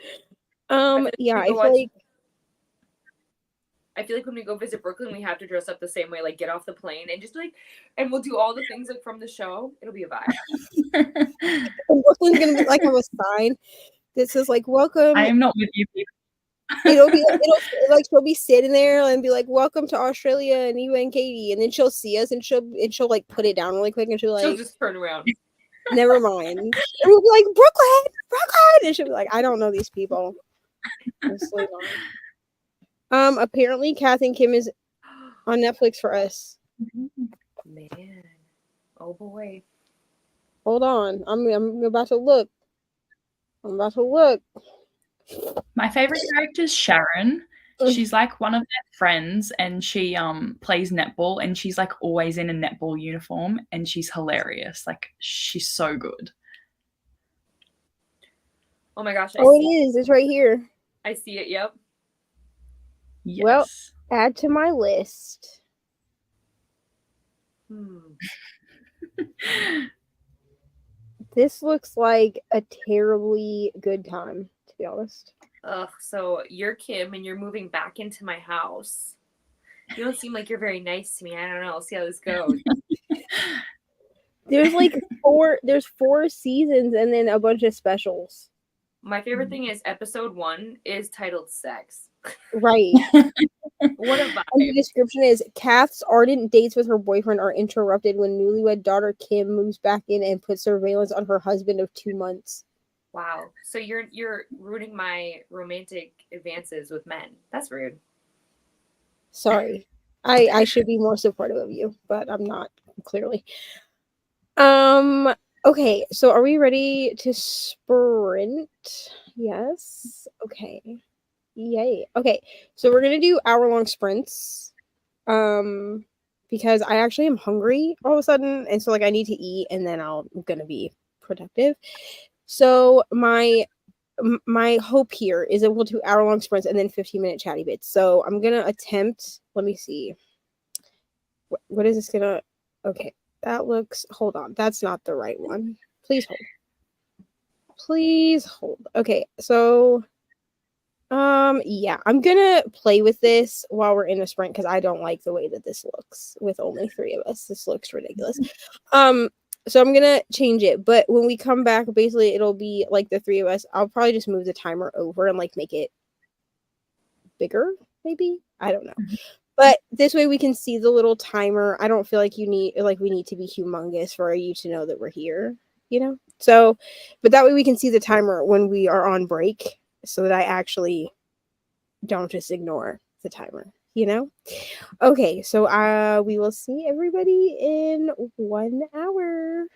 Speaker 1: yeah, I feel like
Speaker 2: I feel like when we go visit Brooklyn, we have to dress up the same way, like get off the plane and just like, and we'll do all the things like from the show. It'll be a vibe.
Speaker 1: Brooklyn's gonna be like have a sign that says like "Welcome."
Speaker 3: I am not with you people.
Speaker 1: It'll like she'll be sitting there and be like, "Welcome to Australia," and Eva and Katie, and then she'll see us and she'll like put it down really quick and she'll
Speaker 2: just turn around.
Speaker 1: Never mind. And we'll be like, Brooklyn, and she'll be like, I don't know these people. Apparently Kath and Kim is on Netflix for us.
Speaker 2: Man. Oh boy.
Speaker 1: Hold on. I'm about to look.
Speaker 3: My favorite character is Sharon. She's like one of their friends and she plays netball and she's like always in a netball uniform and she's hilarious. Like she's so good.
Speaker 2: Oh my gosh.
Speaker 1: It is. It's right here.
Speaker 2: I see it. Yep.
Speaker 3: Yes.
Speaker 1: Well, add to my list. This looks like a terribly good time, to be honest.
Speaker 2: Ugh, so you're Kim and you're moving back into my house. You don't seem like you're very nice to me. I don't know. I'll see how this goes.
Speaker 1: There's like four seasons and then a bunch of specials.
Speaker 2: My favorite thing is episode 1 is titled Sex.
Speaker 1: Right.
Speaker 2: What a vibe.
Speaker 1: And the description is Kath's ardent dates with her boyfriend are interrupted when newlywed daughter Kim moves back in and puts surveillance on her husband of 2 months.
Speaker 2: Wow. So you're ruining my romantic advances with men. That's rude.
Speaker 1: Sorry. I should be more supportive of you, but I'm not, clearly. Okay, so are we ready to sprint? Yes. Okay. Yay. Okay, so we're gonna do hour-long sprints. Because I actually am hungry all of a sudden, and so like I need to eat and then I'm gonna be productive. So my hope here is that we'll do hour-long sprints and then 15-minute chatty bits. So I'm gonna attempt, let me see. What is this gonna, okay, that looks, hold on, that's not the right one. Please hold. Okay, so yeah, I'm gonna play with this while we're in a sprint because I don't like the way that this looks with only 3 of us. This looks ridiculous. So I'm gonna change it, but when we come back, basically it'll be like the 3 of us. I'll probably just move the timer over and like make it bigger, maybe. I don't know. But this way we can see the little timer. I don't feel like we need to be humongous for you to know that we're here, you know? So, but that way we can see the timer when we are on break so that I actually don't just ignore the timer, you know? Okay, so we will see everybody in 1 hour.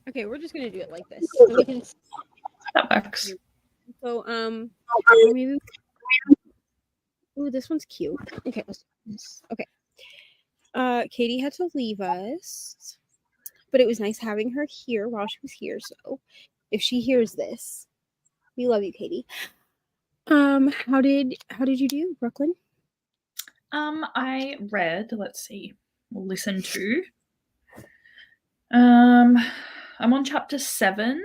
Speaker 1: Okay, we're just gonna do it like this. So we can.
Speaker 3: That works.
Speaker 1: So maybe. Ooh, this one's cute. Okay, let's do this. Okay. Katie had to leave us, but it was nice having her here while she was here. So, if she hears this, we love you, Katie. How did you do, Brooklyn?
Speaker 3: I read. Let's see. We'll listen to. I'm on chapter 7,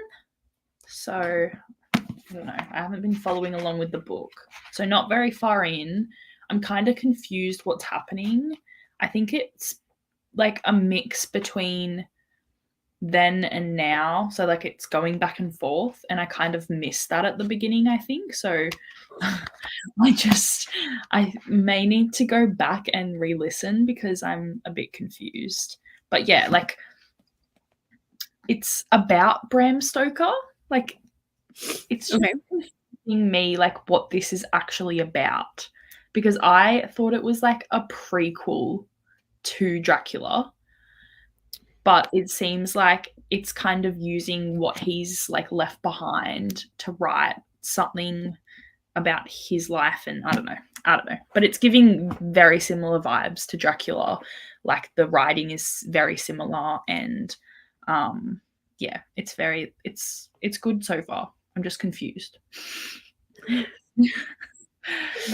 Speaker 3: so I don't know. I haven't been following along with the book, so not very far in. I'm kind of confused what's happening. I think it's like a mix between then and now, so like it's going back and forth, and I kind of missed that at the beginning, I think. So I may need to go back and re-listen because I'm a bit confused. But yeah, like it's about Bram Stoker. Like it's
Speaker 1: Okay.
Speaker 3: confusing me like what this is actually about, because I thought it was like a prequel to Dracula, but it seems like it's kind of using what he's like left behind to write something about his life. And I don't know, but it's giving very similar vibes to Dracula. Like the writing is very similar, and yeah, it's good so far. I'm just confused.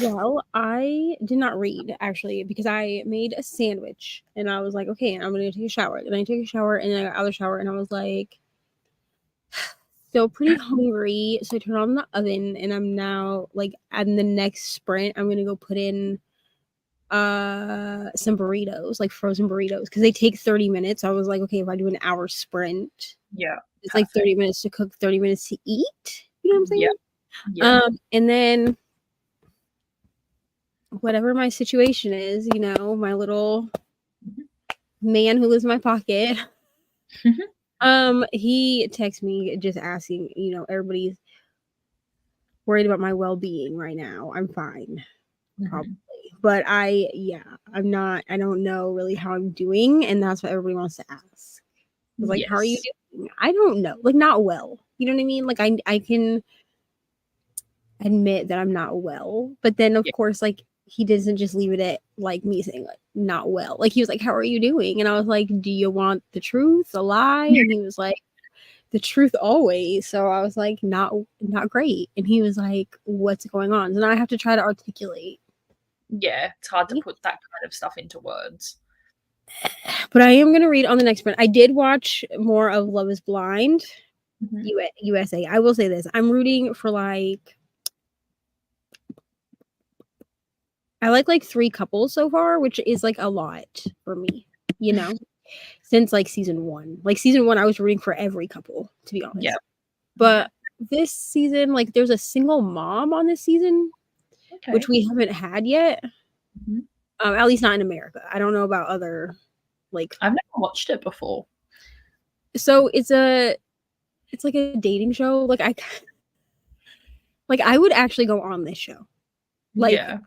Speaker 1: Well, I did not read actually because I made a sandwich and I was like, okay, I'm gonna take a shower. And I took a shower and then I got out of the shower and I was like, still pretty hungry. So I turned on the oven and I'm now like at the next sprint, I'm gonna go put in some burritos, like frozen burritos, because they take 30 minutes. I was like, okay, if I do an hour sprint,
Speaker 3: Yeah,
Speaker 1: it's like 30 minutes to cook, 30 minutes to eat. You know what I'm saying?
Speaker 3: yeah.
Speaker 1: And then whatever my situation is, my little man who lives in my pocket, he texts me just asking, everybody's worried about my well-being right now. I'm fine, probably. But I don't know really how I'm doing, and that's what everybody wants to ask. Like, how are you doing? I don't know. Like, not well. You know what I mean? Like, I can admit that I'm not well, but then of course, like, he doesn't just leave it at like me saying like not well. Like he was like, how are you doing? And I was like, do you want the truth, a lie? And he was like, the truth always. So I was like, not great. And he was like, what's going on? So now I have to try to articulate.
Speaker 3: Yeah, it's hard to put that kind of stuff into words.
Speaker 1: But I am gonna read on the next one. I did watch more of Love is Blind, USA. I will say this: I'm rooting for like. I like 3 couples so far, which is like a lot for me, since like season 1. Like season 1, I was rooting for every couple, to be honest.
Speaker 3: Yeah.
Speaker 1: But this season, like there's a single mom on this season, which we haven't had yet. At least not in America. I don't know about other, like.
Speaker 3: I've never watched it before.
Speaker 1: So it's like a dating show. Like I would actually go on this show. Like. Yeah.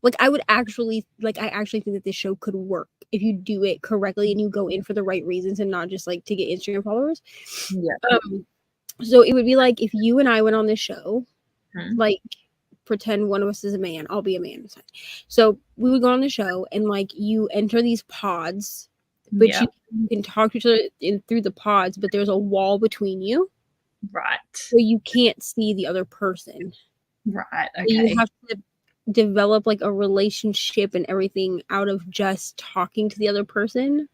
Speaker 1: Like I actually think that this show could work if you do it correctly and you go in for the right reasons and not just like to get Instagram followers.
Speaker 3: Yeah.
Speaker 1: So it would be like if you and I went on this show, like pretend one of us is a man, I'll be a man. So we would go on the show and like you enter these pods, but you can talk to each other through the pods, but there's a wall between you.
Speaker 3: Right.
Speaker 1: So you can't see the other person.
Speaker 3: Right. Okay.
Speaker 1: So you have to develop like a relationship and everything out of just talking to the other person.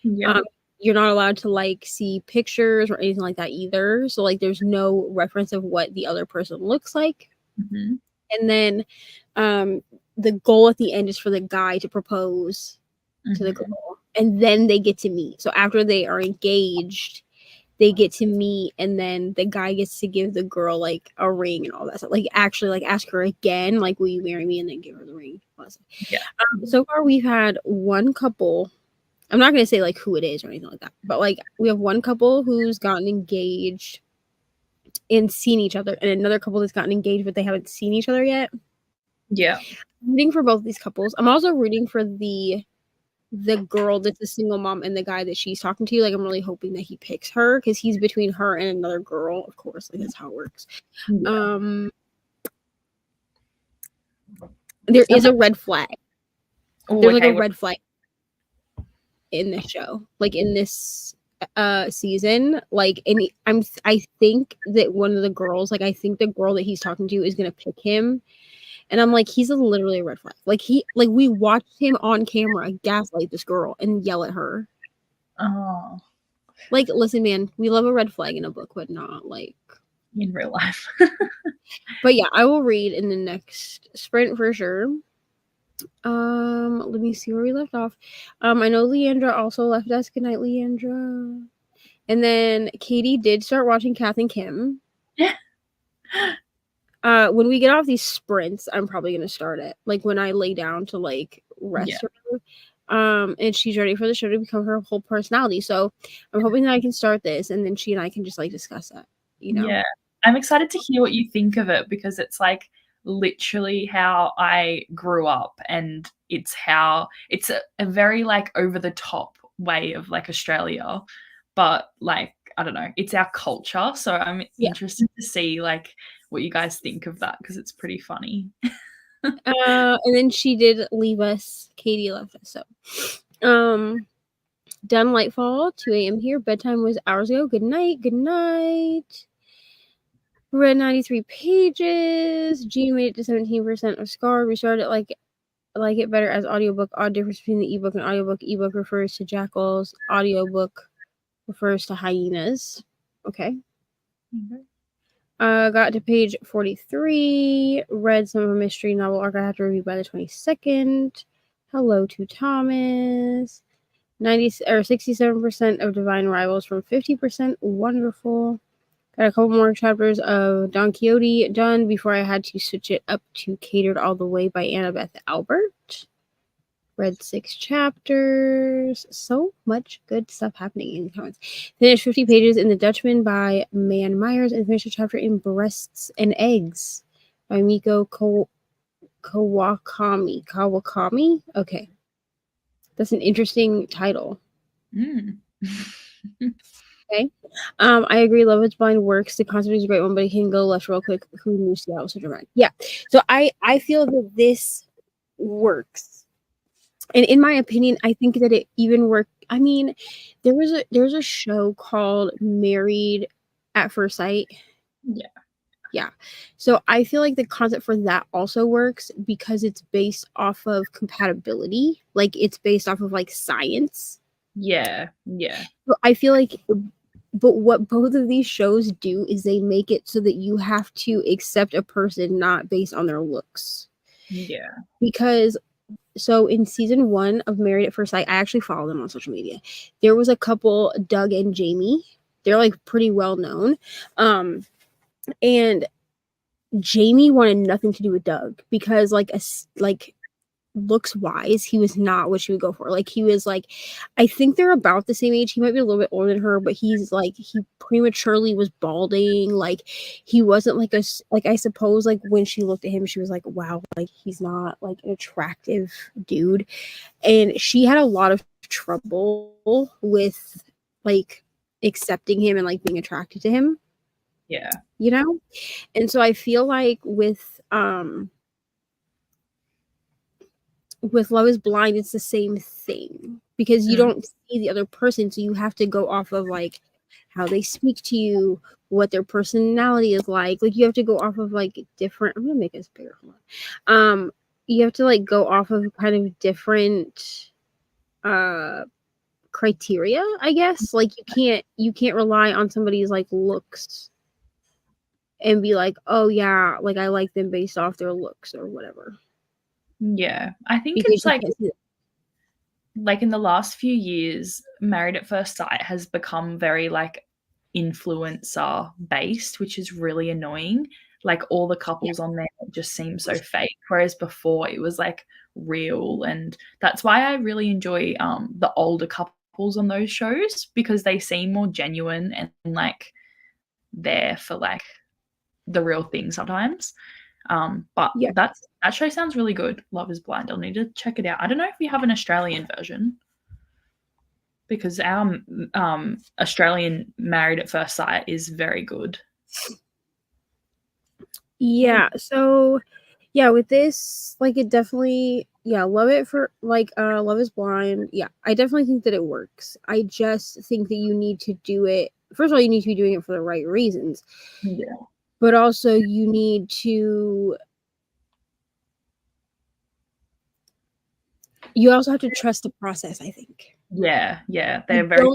Speaker 3: Yeah.
Speaker 1: You're not allowed to like see pictures or anything like that either. So like there's no reference of what the other person looks like. And then the goal at the end is for the guy to propose to the girl, and then they get to meet. So after they are engaged, they get to meet, and then the guy gets to give the girl like a ring and all that stuff. Like actually like ask her again, like, will you marry me? And then give her the ring. Yeah. So far we've had one couple I'm not gonna say like who it is or anything like that, but like we have one couple who's gotten engaged and seen each other, and another couple that's gotten engaged but they haven't seen each other yet.
Speaker 3: Yeah.
Speaker 1: I'm rooting for both of these couples. I'm also rooting for the girl that's a single mom and the guy that she's talking to. Like I'm really hoping that he picks her because he's between her and another girl, of course. Like that's how it works.
Speaker 3: Yeah.
Speaker 1: There is a red flag.
Speaker 3: Ooh,
Speaker 1: There's like
Speaker 3: okay,
Speaker 1: a red flag in this show, like in this season. Like, and I think that one of the girls, like I think the girl that he's talking to is gonna pick him. And I'm like, he's literally a red flag. Like we watched him on camera gaslight this girl and yell at her.
Speaker 3: Oh,
Speaker 1: Like, listen, man, we love a red flag in a book, but not like
Speaker 3: in real life.
Speaker 1: But yeah, I will read in the next sprint for sure. Let me see where we left off. I know Leandra also left us. Good night, Leandra. And then Katie did start watching Kath and Kim.
Speaker 3: Yeah.
Speaker 1: When we get off these sprints, I'm probably gonna start it. Like when I lay down to like rest her. And she's ready for the show to become her whole personality. So I'm hoping that I can start this and then she and I can just like discuss it, you know?
Speaker 3: Yeah. I'm excited to hear what you think of it because it's like literally how I grew up, and it's how it's a very like over the top way of like Australia, but like I don't know, it's our culture. So I'm interested to see like what you guys think of that because it's pretty funny.
Speaker 1: And then she did leave us. Katie left us. So done Lightfall, 2 a.m. here. Bedtime was hours ago. Good night. Good night. Read 93 pages. G made it to 17% of Scar. Restarted like it better as audiobook. Odd difference between the ebook and audiobook. Ebook refers to jackals. Audiobook refers to hyenas. Okay. Got to page 43. Read some of a mystery novel arc I have to review by the 22nd. Hello to Thomas. 67% of Divine Rivals from 50%. Wonderful. Got a couple more chapters of Don Quixote done before I had to switch it up to Catered All the Way by Annabeth Albert. Read 6 chapters. So much good stuff happening in the comments. Finished 50 pages in The Dutchman by Man Myers and finished a chapter in Breasts and Eggs by Miko Kawakami? Okay. That's an interesting title. Okay. I agree. Love is Blind works. The concept is a great one, but it can go left real quick. Who knew Seattle was so dramatic? Yeah. So I feel that this works. And in my opinion, I think that it even worked. I mean, there's a show called Married at First Sight.
Speaker 3: Yeah.
Speaker 1: Yeah. So I feel like the concept for that also works because it's based off of compatibility. Like it's based off of like science.
Speaker 3: Yeah. Yeah.
Speaker 1: So I feel like, but what both of these shows do is they make it so that you have to accept a person not based on their looks.
Speaker 3: Yeah.
Speaker 1: Because so in season 1 of Married at First Sight, I actually follow them on social media. There was a couple, Doug and Jamie. They're like pretty well known. And Jamie wanted nothing to do with Doug because like looks wise, he was not what she would go for. Like he was like, I think they're about the same age. He might be a little bit older than her, but he's like, he prematurely was balding. Like he wasn't like I suppose like when she looked at him, she was like, wow, like he's not like an attractive dude. And she had a lot of trouble with like accepting him and like being attracted to him.
Speaker 3: Yeah.
Speaker 1: You know? And so I feel like with Love is Blind, it's the same thing because you don't see the other person. So you have to go off of like how they speak to you, what their personality is like. Like you have to go off of like different, I'm going to make this bigger. You have to like go off of kind of different criteria, I guess. Like you can't rely on somebody's like looks and be like, oh yeah, like I like them based off their looks or whatever.
Speaker 3: Yeah, I think
Speaker 1: Because
Speaker 3: it's like in the last few years, Married at First Sight has become very like influencer based, which is really annoying. Like all the couples on there just seems so fake. Whereas before it was like real, and that's why I really enjoy the older couples on those shows, because they seem more genuine and like there for like the real thing sometimes. But
Speaker 1: Yeah.
Speaker 3: that show sounds really good. Love is Blind. I'll need to check it out. I don't know if we have an Australian version, because our Australian Married at First Sight is very good.
Speaker 1: Yeah, so yeah, with this, like it definitely, yeah, love it for like Love is Blind. Yeah, I definitely think that it works. I just think that you need to do it. First of all, you need to be doing it for the right reasons.
Speaker 3: Yeah.
Speaker 1: But also you need to you also have to trust the process, I think.
Speaker 3: Yeah, yeah.
Speaker 1: Like,
Speaker 3: They're very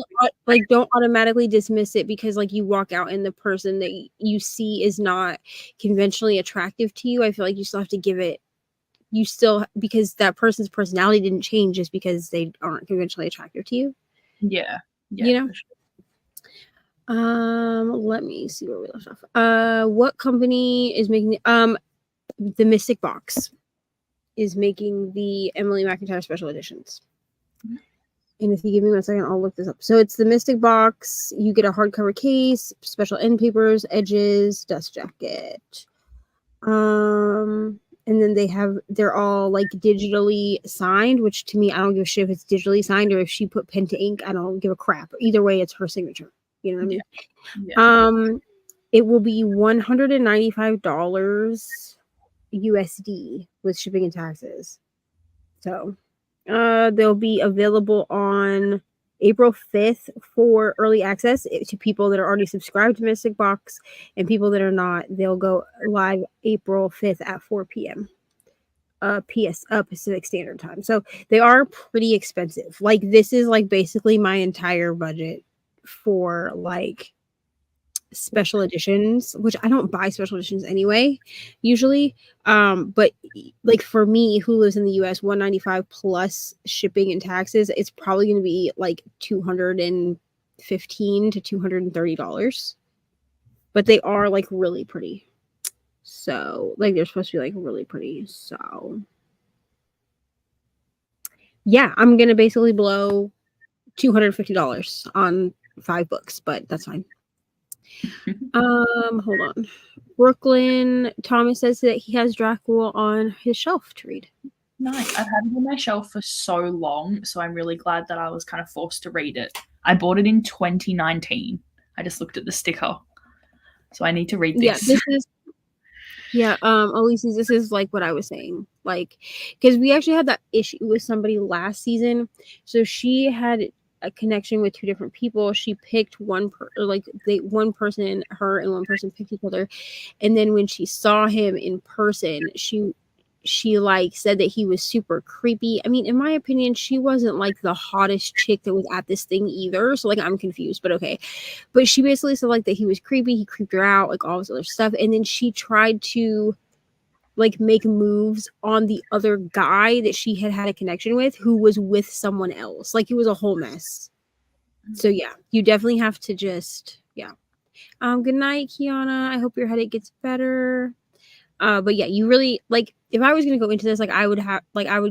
Speaker 1: don't automatically dismiss it because like you walk out and the person that you see is not conventionally attractive to you. I feel like you still have to give it because that person's personality didn't change just because they aren't conventionally attractive to you.
Speaker 3: yeah.
Speaker 1: You know?
Speaker 3: For sure.
Speaker 1: Let me see where we left off. What company is making the Mystic Box is making the Emily McIntyre special editions. And if you give me 1 second, I'll look this up. So it's the Mystic Box. You get a hardcover case, special end papers, edges, dust jacket. And then they're all like digitally signed, which to me, I don't give a shit if it's digitally signed or if she put pen to ink. I don't give a crap. Either way, it's her signature. You know what I mean?
Speaker 3: Yeah.
Speaker 1: It will be $195 USD with shipping and taxes. So they'll be available on April 5th for early access to people that are already subscribed to Mystic Box, and people that are not, they'll go live April 5th at 4 p.m. Pacific Standard Time. So they are pretty expensive. Like this is like basically my entire budget for like special editions, which I don't buy special editions anyway, usually. But like for me, who lives in the US, $195 plus shipping and taxes, it's probably going to be like $215 to $230. But they are like really pretty. So like they're supposed to be like really pretty. So yeah, I'm gonna basically blow $250 on 5 books, but that's fine. Hold on. Brooklyn Thomas says that he has Dracula on his shelf to read.
Speaker 3: Nice. I've had it on my shelf for so long, so I'm really glad that I was kind of forced to read it. I bought it in 2019. I just looked at the sticker. So I need to read this.
Speaker 1: Elise, this is like what I was saying. Like, because we actually had that issue with somebody last season. So she had a connection with 2 different people. She picked one person, her and one person picked each other. And then when she saw him in person, she like said that he was super creepy. I mean, in my opinion, she wasn't like the hottest chick that was at this thing either. So like I'm confused, but okay. But she basically said like that he was creepy, he creeped her out, like all this other stuff. And then she tried to like make moves on the other guy that she had a connection with who was with someone else. Like it was a whole mess. So yeah, you definitely have to just good night, Kiana. I hope your headache gets better. But yeah, you really like if I was gonna go into this, like I would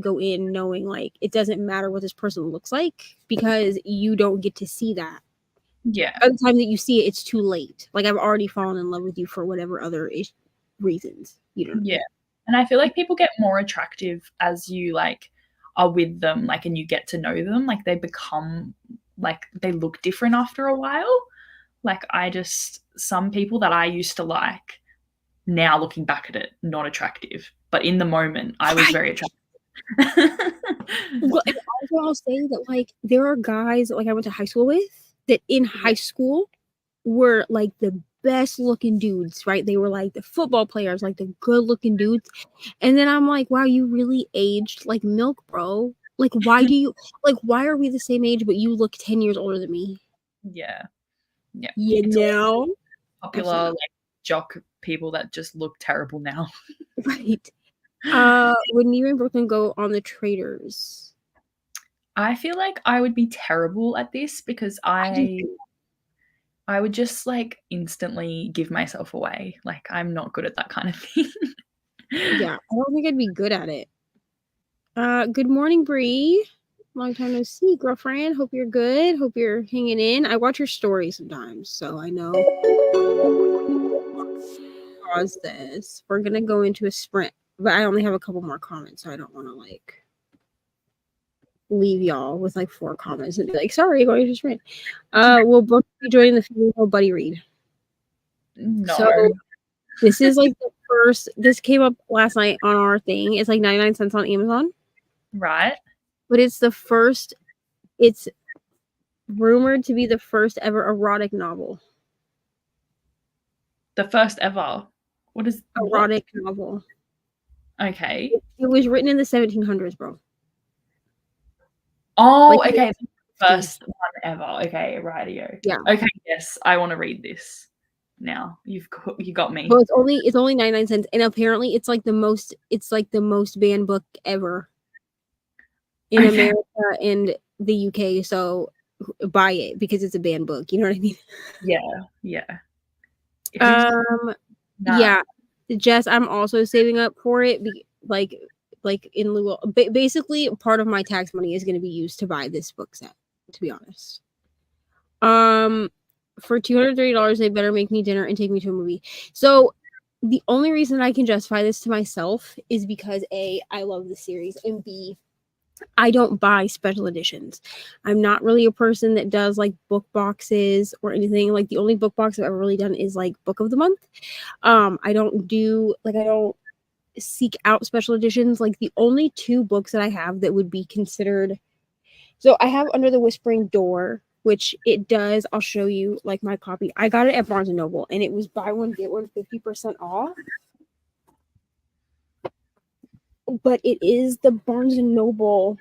Speaker 1: go in knowing like it doesn't matter what this person looks like because you don't get to see that.
Speaker 3: Yeah.
Speaker 1: By the time that you see it, it's too late. Like I've already fallen in love with you for whatever other reasons, you know.
Speaker 3: Yeah. And I feel like people get more attractive as you like are with them, like, and you get to know them. Like they become like they look different after a while. Like some people that I used to like, now looking back at it, not attractive. But in the moment, I was very attractive.
Speaker 1: Well, and also I'll say that like there are guys that like I went to high school with that in high school were like the best looking dudes, right? They were like the football players, like the good looking dudes. And then I'm like, wow, you really aged like milk, bro. Like why are we the same age but you look 10 years older than me?
Speaker 3: Yeah. Yeah.
Speaker 1: You know?
Speaker 3: Popular like jock people that just look terrible now.
Speaker 1: Right. Would Nira and Brooklyn go on the Traders?
Speaker 3: I feel like I would be terrible at this because I would just like instantly give myself away. Like I'm not good at that kind of thing.
Speaker 1: Yeah, I don't think I'd be good at it. Good morning, Bree. Long time no see, girlfriend. Hope you're good. Hope you're hanging in. I watch your stories sometimes, so I know. Pause this. We're gonna go into a sprint, but I only have a couple more comments, so I don't want to like leave y'all with like 4 comments and be like, sorry, going to sprint. We'll both be joining the female buddy read.
Speaker 3: No.
Speaker 1: So this is like the first. This came up last night on our thing. It's like 99 cents on Amazon,
Speaker 3: Right.
Speaker 1: but it's the first. It's rumored to be the first ever erotic novel.
Speaker 3: The first ever. What is
Speaker 1: Erotic novel.
Speaker 3: Okay.
Speaker 1: It was written in the 1700s, bro.
Speaker 3: Oh,
Speaker 1: Like,
Speaker 3: okay. First one ever. Okay, rightio.
Speaker 1: Yeah.
Speaker 3: Okay, yes, I want to read this now. You got me.
Speaker 1: Well, it's only 99 cents, and apparently it's like the most banned book ever in America and the UK. So buy it because it's a banned book. You know what I mean?
Speaker 3: Yeah.
Speaker 1: Yeah, Jess, I'm also saving up for it. Like in lieu of, basically part of my tax money is going to be used to buy this book set. To be honest, for $230, they better make me dinner and take me to a movie. So the only reason I can justify this to myself is because A, I love the series, and B, I don't buy special editions. I'm not really a person that does like book boxes or anything. Like the only book box I've ever really done is like book of the month. I don't seek out special editions. Like the only 2 books that I have that would be considered. So I have Under the Whispering Door, which it does. I'll show you like my copy. I got it at Barnes and Noble, and it was buy one get one 50% off. But it is the Barnes and Noble.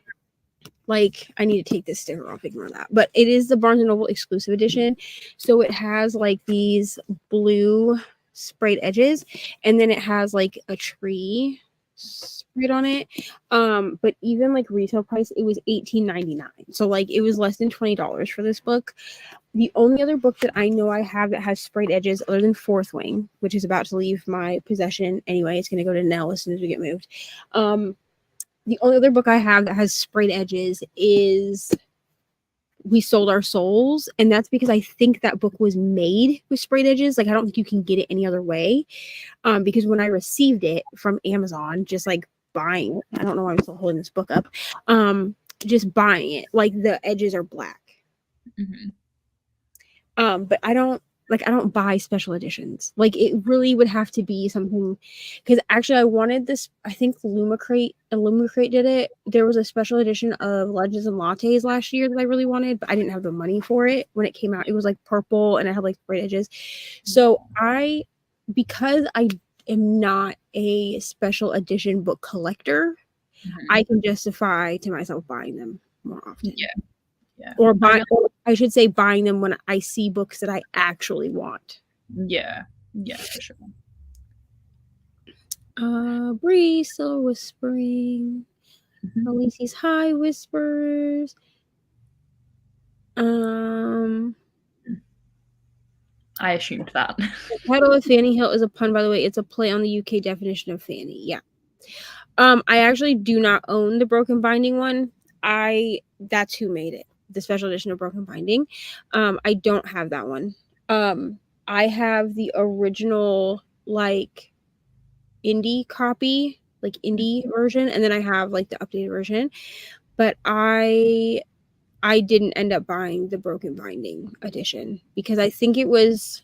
Speaker 1: Like, I need to take this sticker off, ignore that. But it is the Barnes & Noble exclusive edition. So it has, like, these blue sprayed edges. And then it has, like, a tree sprayed on it. But even, like, retail price, it was $18.99. So, like, it was less than $20 for this book. The only other book that I know I have that has sprayed edges, other than Fourth Wing, which is about to leave my possession anyway. It's going to go to Nell as soon as we get moved. The only other book I have that has sprayed edges is We Sold Our Souls. And that's because I think that book was made with sprayed edges. Like, I don't think you can get it any other way. Because when I received it from Amazon, just like buying, I don't know why I'm still holding this book up. Just buying it, like the edges are black. But I don't buy special editions. Like, it really would have to be something, because actually I wanted this. I think Illumicrate did it. There was a special edition of Legends and Lattes last year that I really wanted, but I didn't have the money for it when it came out. It was like purple and it had like bright edges. So because I am not a special edition book collector, I can justify to myself buying them more often.
Speaker 3: Yeah.
Speaker 1: Or I should say buying them when I see books that I actually want.
Speaker 3: Yeah, for sure.
Speaker 1: Bree still whispering. Alici's hi whispers.
Speaker 3: I assumed that.
Speaker 1: The title of Fanny Hill is a pun, by the way. It's a play on the UK definition of fanny. Yeah. I actually do not own the Broken Binding one. That's who made it. The special edition of Broken Binding. I don't have that one. I have the original like indie copy, like indie version, and then I have like the updated version. But I didn't end up buying the Broken Binding edition because I think it was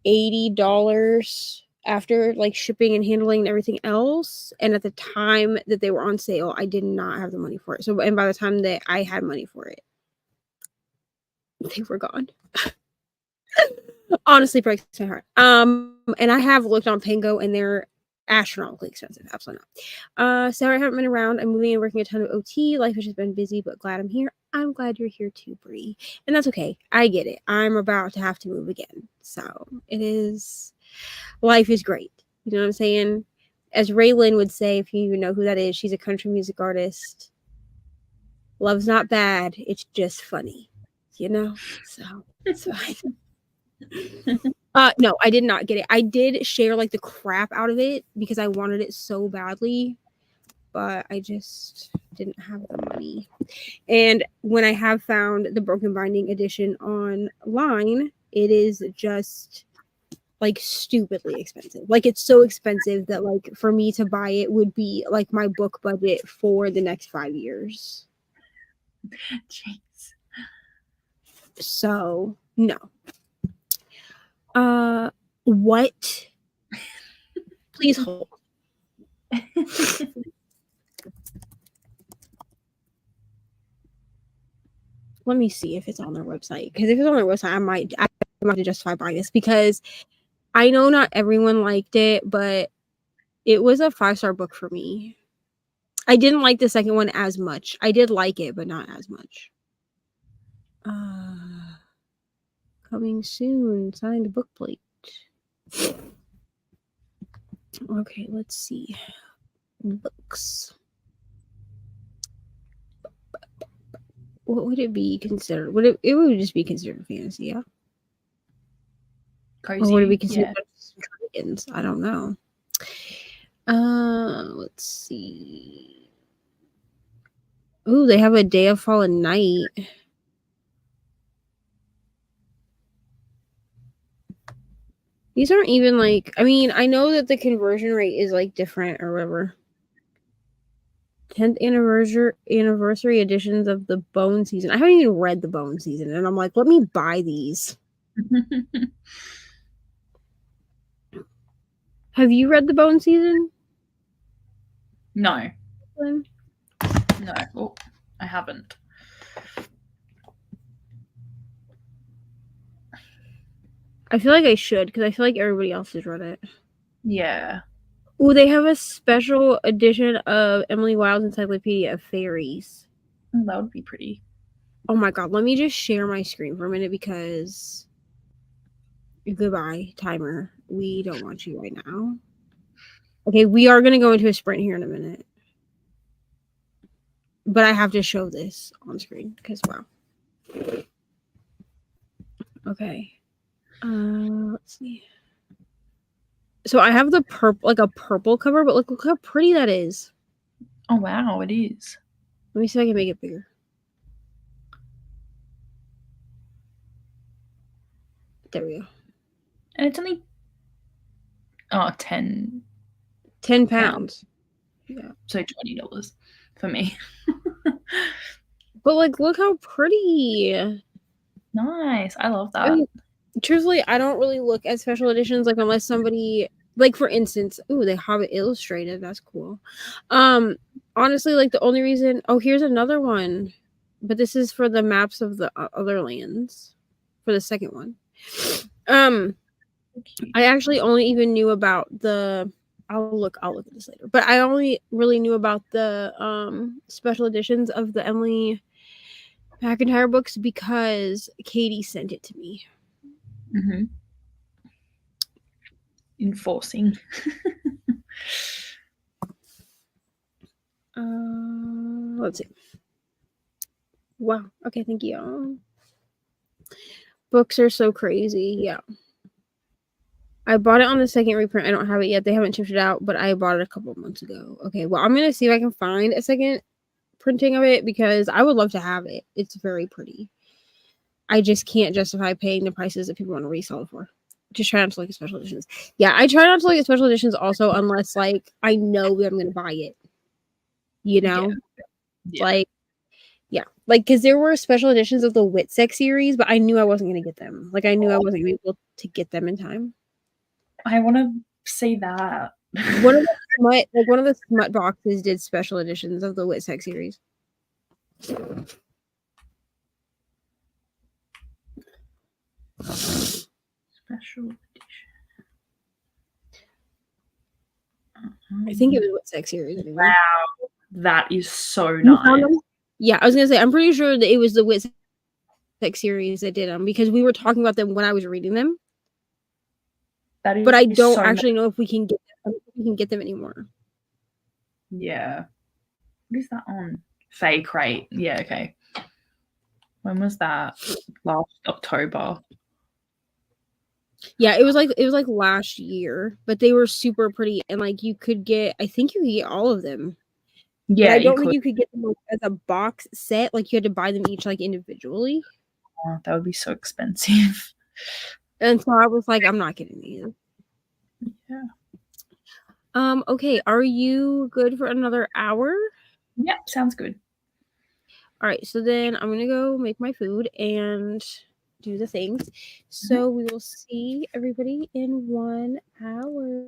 Speaker 1: $80 after like shipping and handling and everything else. And at the time that they were on sale, I did not have the money for it. So, and by the time that I had money for it, they were gone. Honestly, breaks my heart. And I have looked on Pango and they're astronomically expensive. Absolutely not. Sarah, I haven't been around. I'm moving and working a ton of OT. Life has just been busy, but glad I'm here. I'm glad you're here too, Bree. And that's okay. I get it. I'm about to have to move again. So it is. Life is great. You know what I'm saying? As Raylan would say, if you even know who that is, she's a country music artist. Love's not bad. It's just funny. You know? So it's fine. No, I did not get it. I did share like the crap out of it because I wanted it so badly, but I just didn't have the money. And when I have found the Broken Binding edition online, it is just like stupidly expensive. Like it's so expensive that like for me to buy it would be like my book budget for the next 5 years.
Speaker 3: Jeez.
Speaker 1: So, no. What? Please hold. Let me see if it's on their website. Because if it's on their website, I might have to justify buying this because I know not everyone liked it, but it was a 5-star book for me. I didn't like the second one as much. I did like it, but not as much. Coming soon. Signed book plate. Okay, let's see. Books. What would it be considered? It would just be considered fantasy, yeah?
Speaker 3: Cozy.
Speaker 1: Or would it be considered
Speaker 3: Yeah.
Speaker 1: dragons? I don't know. Let's see. Ooh, they have a Day of Fallen Night. These aren't even like, I mean, I know that the conversion rate is like different or whatever. 10th anniversary editions of the Bone Season. I haven't even read the Bone Season, and I'm like, let me buy these. Have you read the Bone Season?
Speaker 3: No.
Speaker 1: Lynn?
Speaker 3: No. Oh, I haven't.
Speaker 1: I feel like I should because I feel like everybody else has read it.
Speaker 3: Yeah.
Speaker 1: Oh, they have a special edition of Emily Wilde's Encyclopedia of Fairies.
Speaker 3: Oh, that would be pretty.
Speaker 1: Oh my god, let me just share my screen for a minute because goodbye, timer. We don't want you right now. Okay, we are going to go into a sprint here in a minute. But I have to show this on screen because wow. Okay. Let's see. So I have the a purple cover, but look how pretty that is.
Speaker 3: Oh wow, it is.
Speaker 1: Let me see if I can make it bigger. There we go.
Speaker 3: And it's only 10
Speaker 1: pounds. Yeah.
Speaker 3: So $20 for me.
Speaker 1: But like look how pretty.
Speaker 3: Nice. I love that.
Speaker 1: I mean, truthfully, I don't really look at special editions like unless somebody like for instance, ooh, they have it illustrated. That's cool. Honestly, like the only reason here's another one. But this is for the maps of the other lands for the second one. I actually only even knew about the I'll look at this later. But I only really knew about the special editions of the Emily McIntyre books because Katie sent it to me.
Speaker 3: Mm-hmm. Enforcing.
Speaker 1: Let's see. Wow. Okay, thank you. Books are so crazy. Yeah. I bought it on the second reprint. I don't have it yet. They haven't shipped it out, but I bought it a couple of months ago. Okay, well, I'm going to see if I can find a second printing of it because I would love to have it. It's very pretty. I just can't justify paying the prices that people want to resell it for. Just try not to look at special editions. Yeah, I try not to look at special editions also unless, like, I know that I'm going to buy it. You know?
Speaker 3: Yeah.
Speaker 1: Like, yeah. Like, because there were special editions of the Whitsex series, but I knew I wasn't going to get them. Like, I knew I wasn't going to be able to get them in time.
Speaker 3: I want to see that.
Speaker 1: One of the smut boxes did special editions of the Whitsex series.
Speaker 3: Special edition.
Speaker 1: I think it was Whitsex series. Anyway.
Speaker 3: Wow, that is so nice.
Speaker 1: Yeah, I was gonna say I'm pretty sure that it was the Whitsex series that did them because we were talking about them when I was reading them.
Speaker 3: That is
Speaker 1: but I don't
Speaker 3: so
Speaker 1: actually know if we can get them anymore.
Speaker 3: Yeah. What is that on? Fake Rate. Yeah, okay. When was that? Last October.
Speaker 1: Yeah, it was like last year, but they were super pretty, and like you could get, I think you could get all of them, but
Speaker 3: Yeah,
Speaker 1: I
Speaker 3: you
Speaker 1: don't think
Speaker 3: could.
Speaker 1: you could get them like, as a box set. Like you had to buy them each like individually,
Speaker 3: Oh, that would be so expensive.
Speaker 1: and so I was like, I'm not getting these.
Speaker 3: Yeah.
Speaker 1: Okay, are you good for another hour?
Speaker 3: Yep, sounds good.
Speaker 1: All right, so then I'm gonna go make my food and do the things. So we will see everybody in 1 hour.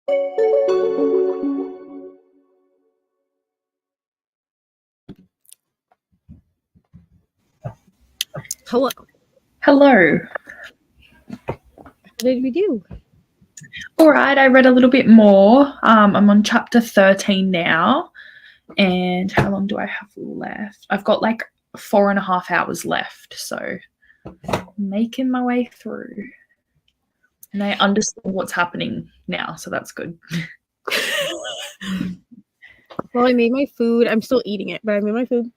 Speaker 1: Hello.
Speaker 3: Hello.
Speaker 1: What did we do?
Speaker 3: All right, I read a little bit more. I'm on chapter 13 now. And how long do I have left? I've got like 4.5 hours left. So making my way through. And I understand what's happening now. So that's good.
Speaker 1: Well, I made my food. I'm still eating it, but I made my food.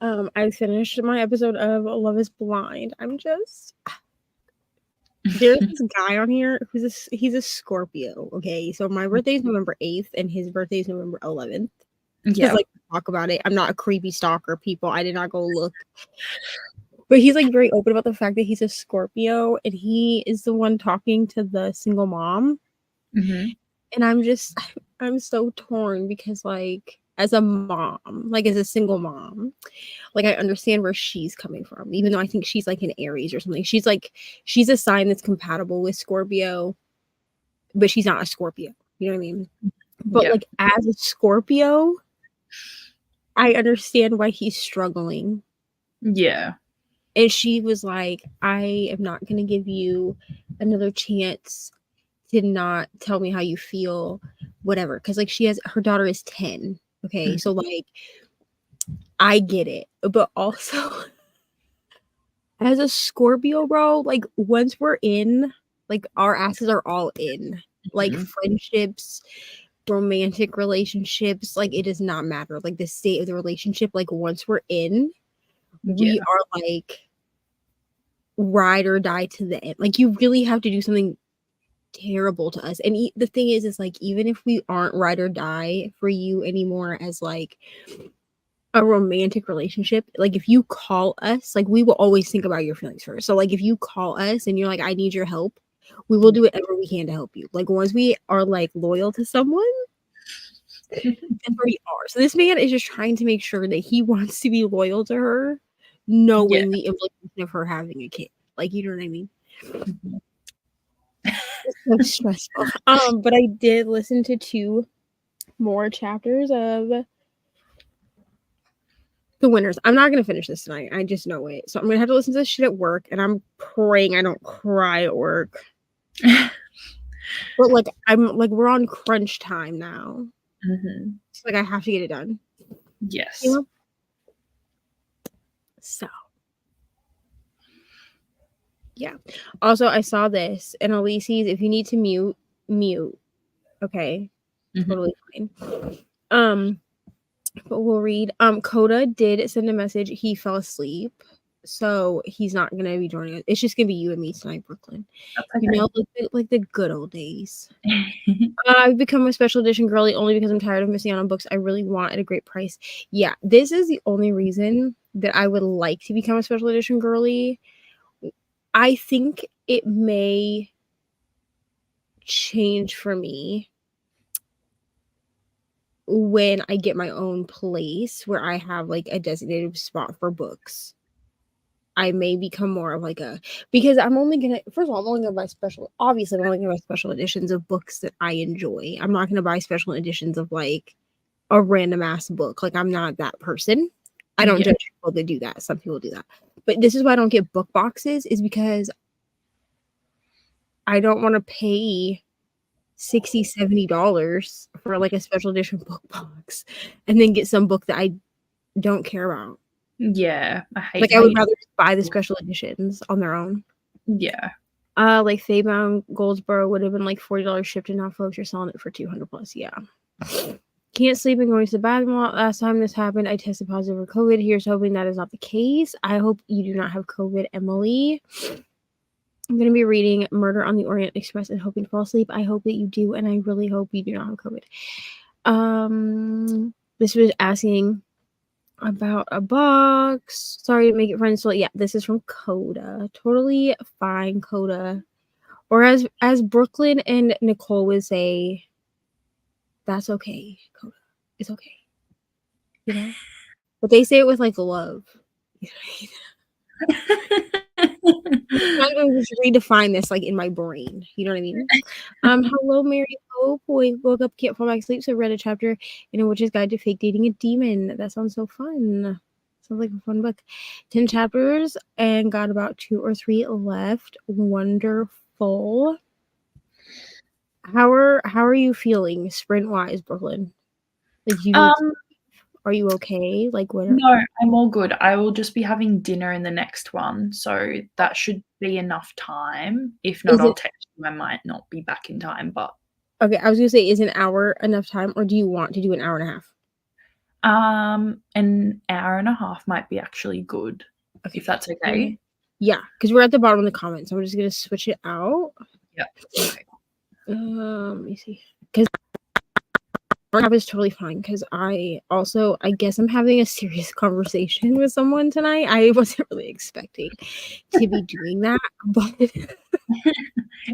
Speaker 1: I finished my episode of Love is Blind. There's this guy on here he's a Scorpio. Okay, so my birthday is November 8th and his birthday is November 11th.
Speaker 3: Yeah.
Speaker 1: Like talk about it. I'm not a creepy stalker, people. I did not go look. But he's like very open about the fact that he's a Scorpio and he is the one talking to the single mom.
Speaker 3: Mm-hmm.
Speaker 1: And I'm so torn because like as a mom, like as a single mom, like I understand where she's coming from, even though I think she's like an Aries or something. She's a sign that's compatible with Scorpio, but she's not a Scorpio. You know what I mean? But like as a Scorpio, I understand why he's struggling.
Speaker 3: Yeah.
Speaker 1: And she was like, I am not going to give you another chance to not tell me how you feel, whatever. Because like her daughter is 10. Okay. Mm-hmm. So like, I get it. But also, as a Scorpio, bro, like once we're in, like our asses are all in. Like friendships, romantic relationships, like it does not matter. Like the state of the relationship, like once we're in, we are like ride or die to the end. Like you really have to do something terrible to us. And the thing is like even if we aren't ride or die for you anymore as like a romantic relationship, like if you call us, like we will always think about your feelings first. So like if you call us and you're like, I need your help, we will do whatever we can to help you. Like once we are like loyal to someone, that's where we are. So this man is just trying to make sure that he wants to be loyal to her, knowing the implication of her having a kid. Like, you know what I mean? It's so stressful. But I did listen to 2 more chapters of The Winners. I'm not gonna finish this tonight. I just know it. So I'm gonna have to listen to this shit at work, and I'm praying I don't cry at work. But like I'm like we're on crunch time now.
Speaker 3: Mm-hmm.
Speaker 1: So like I have to get it done.
Speaker 3: Yes.
Speaker 1: You know? So yeah. Also, I saw this, and Elise's, if you need to mute. Okay. Mm-hmm. Totally fine. But we'll read. Coda did send a message. He fell asleep, so he's not gonna be joining us. It's just gonna be you and me tonight, Brooklyn. Okay. You know, like the good old days. I've become a special edition girly only because I'm tired of missing out on books I really want at a great price. Yeah, this is the only reason that I would like to become a special edition girly. I think it may change for me when I get my own place where I have like a designated spot for books. I may become more of like because I'm only gonna, first of all, I'm only gonna buy obviously I'm only gonna buy special editions of books that I enjoy. I'm not gonna buy special editions of like a random ass book. Like I'm not that person. I don't judge people that do that. Some people do that. But this is why I don't get book boxes, is because I don't want to pay $60-$70 for like a special edition book box and then get some book that I don't care about.
Speaker 3: Yeah,
Speaker 1: I would rather just buy the special editions on their own.
Speaker 3: Yeah.
Speaker 1: Like Faybound Goldsboro would have been like $40 shipped, and now folks are selling it for $200+. Yeah. Can't sleep and going to the bathroom a lot. Last time this happened, I tested positive for COVID. Here's hoping that is not the case. I hope you do not have COVID, Emily. I'm going to be reading Murder on the Orient Express and hoping to fall asleep. I hope that you do, and I really hope you do not have COVID. This was asking about a box. Sorry to make it friends. So yeah, this is from Coda. Totally fine, Coda. Or as Brooklyn and Nicole would say, that's okay, Coda. It's okay. You know? But they say it with like love. I'm going to just redefine this like in my brain. You know what I mean? Hello, Mary Hope. We woke up, can't fall back asleep, so read a chapter in A Witch's Guide to Fake Dating a Demon. That sounds so fun. Sounds like a fun book. 10 chapters and got about 2 or 3 left. Wonderful. How are you feeling sprint wise, Brooklyn? Like are you okay? Like what?
Speaker 3: No, I'm all good. I will just be having dinner in the next one, so that should be enough time. If not,
Speaker 1: Is
Speaker 3: I'll
Speaker 1: it
Speaker 3: text you. I might not be back in time, but
Speaker 1: okay? I was gonna say, is an hour enough time, or do you want to do an hour and a half?
Speaker 3: an hour and a half might be actually good,
Speaker 1: Okay.
Speaker 3: if that's okay.
Speaker 1: Yeah, because we're at the bottom of the comments. So I'm just gonna switch it out.
Speaker 3: Yep. Okay.
Speaker 1: Let me see. Because that is totally fine. Because I guess I'm having a serious conversation with someone tonight. I wasn't really expecting to be doing that, but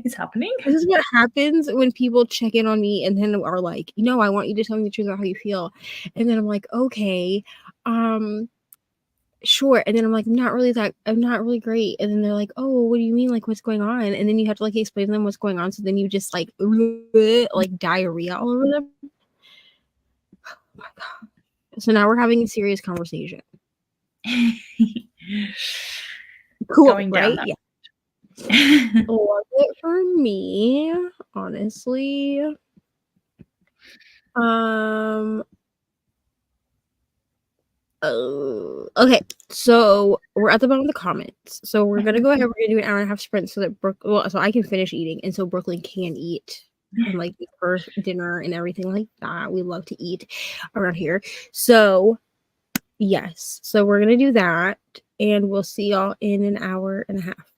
Speaker 3: It's happening.
Speaker 1: this is what happens when people check in on me and then are like, I want you to tell me the truth about how you feel. And then I'm like, okay, sure. And then I'm like, I'm not really great. And then they're like, oh, what do you mean? Like, what's going on? And then you have to like explain to them what's going on. So then you just like diarrhea all over them. Oh my God. So now we're having a serious conversation. Cool,
Speaker 3: Going
Speaker 1: right?
Speaker 3: down that.
Speaker 1: Yeah. Was it for me, honestly? Okay, so we're at the bottom of the comments. So we're gonna go ahead. We're gonna do an hour and a half sprint so that so I can finish eating, and so Brooklyn can eat and like eat for dinner and everything like that. We love to eat around here. So yes, so we're gonna do that, and we'll see y'all in an hour and a half.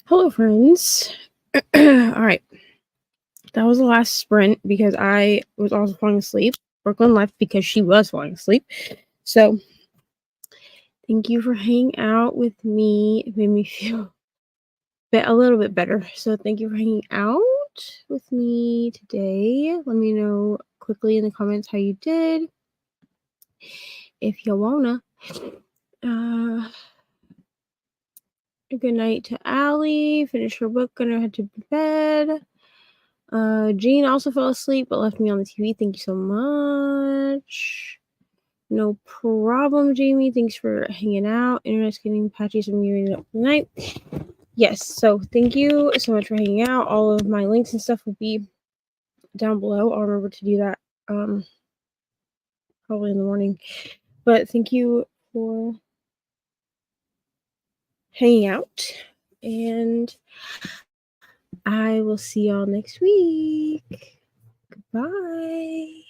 Speaker 1: Hello, friends. All right. That was the last sprint because I was also falling asleep. Brooklyn left because she was falling asleep. So, thank you for hanging out with me. It made me feel a little bit better. So, thank you for hanging out with me today. Let me know quickly in the comments how you did. If you wanna. Good night to Allie. Finished her book. Gonna head to bed. Jean also fell asleep but left me on the TV. Thank you so much. No problem, Jamie. Thanks for hanging out. Internet's getting patchy, so I'm giving it up for the night. Yes, so thank you so much for hanging out. All of my links and stuff will be down below. I'll remember to do that probably in the morning. But thank you for hanging out, and I will see y'all next week. Goodbye.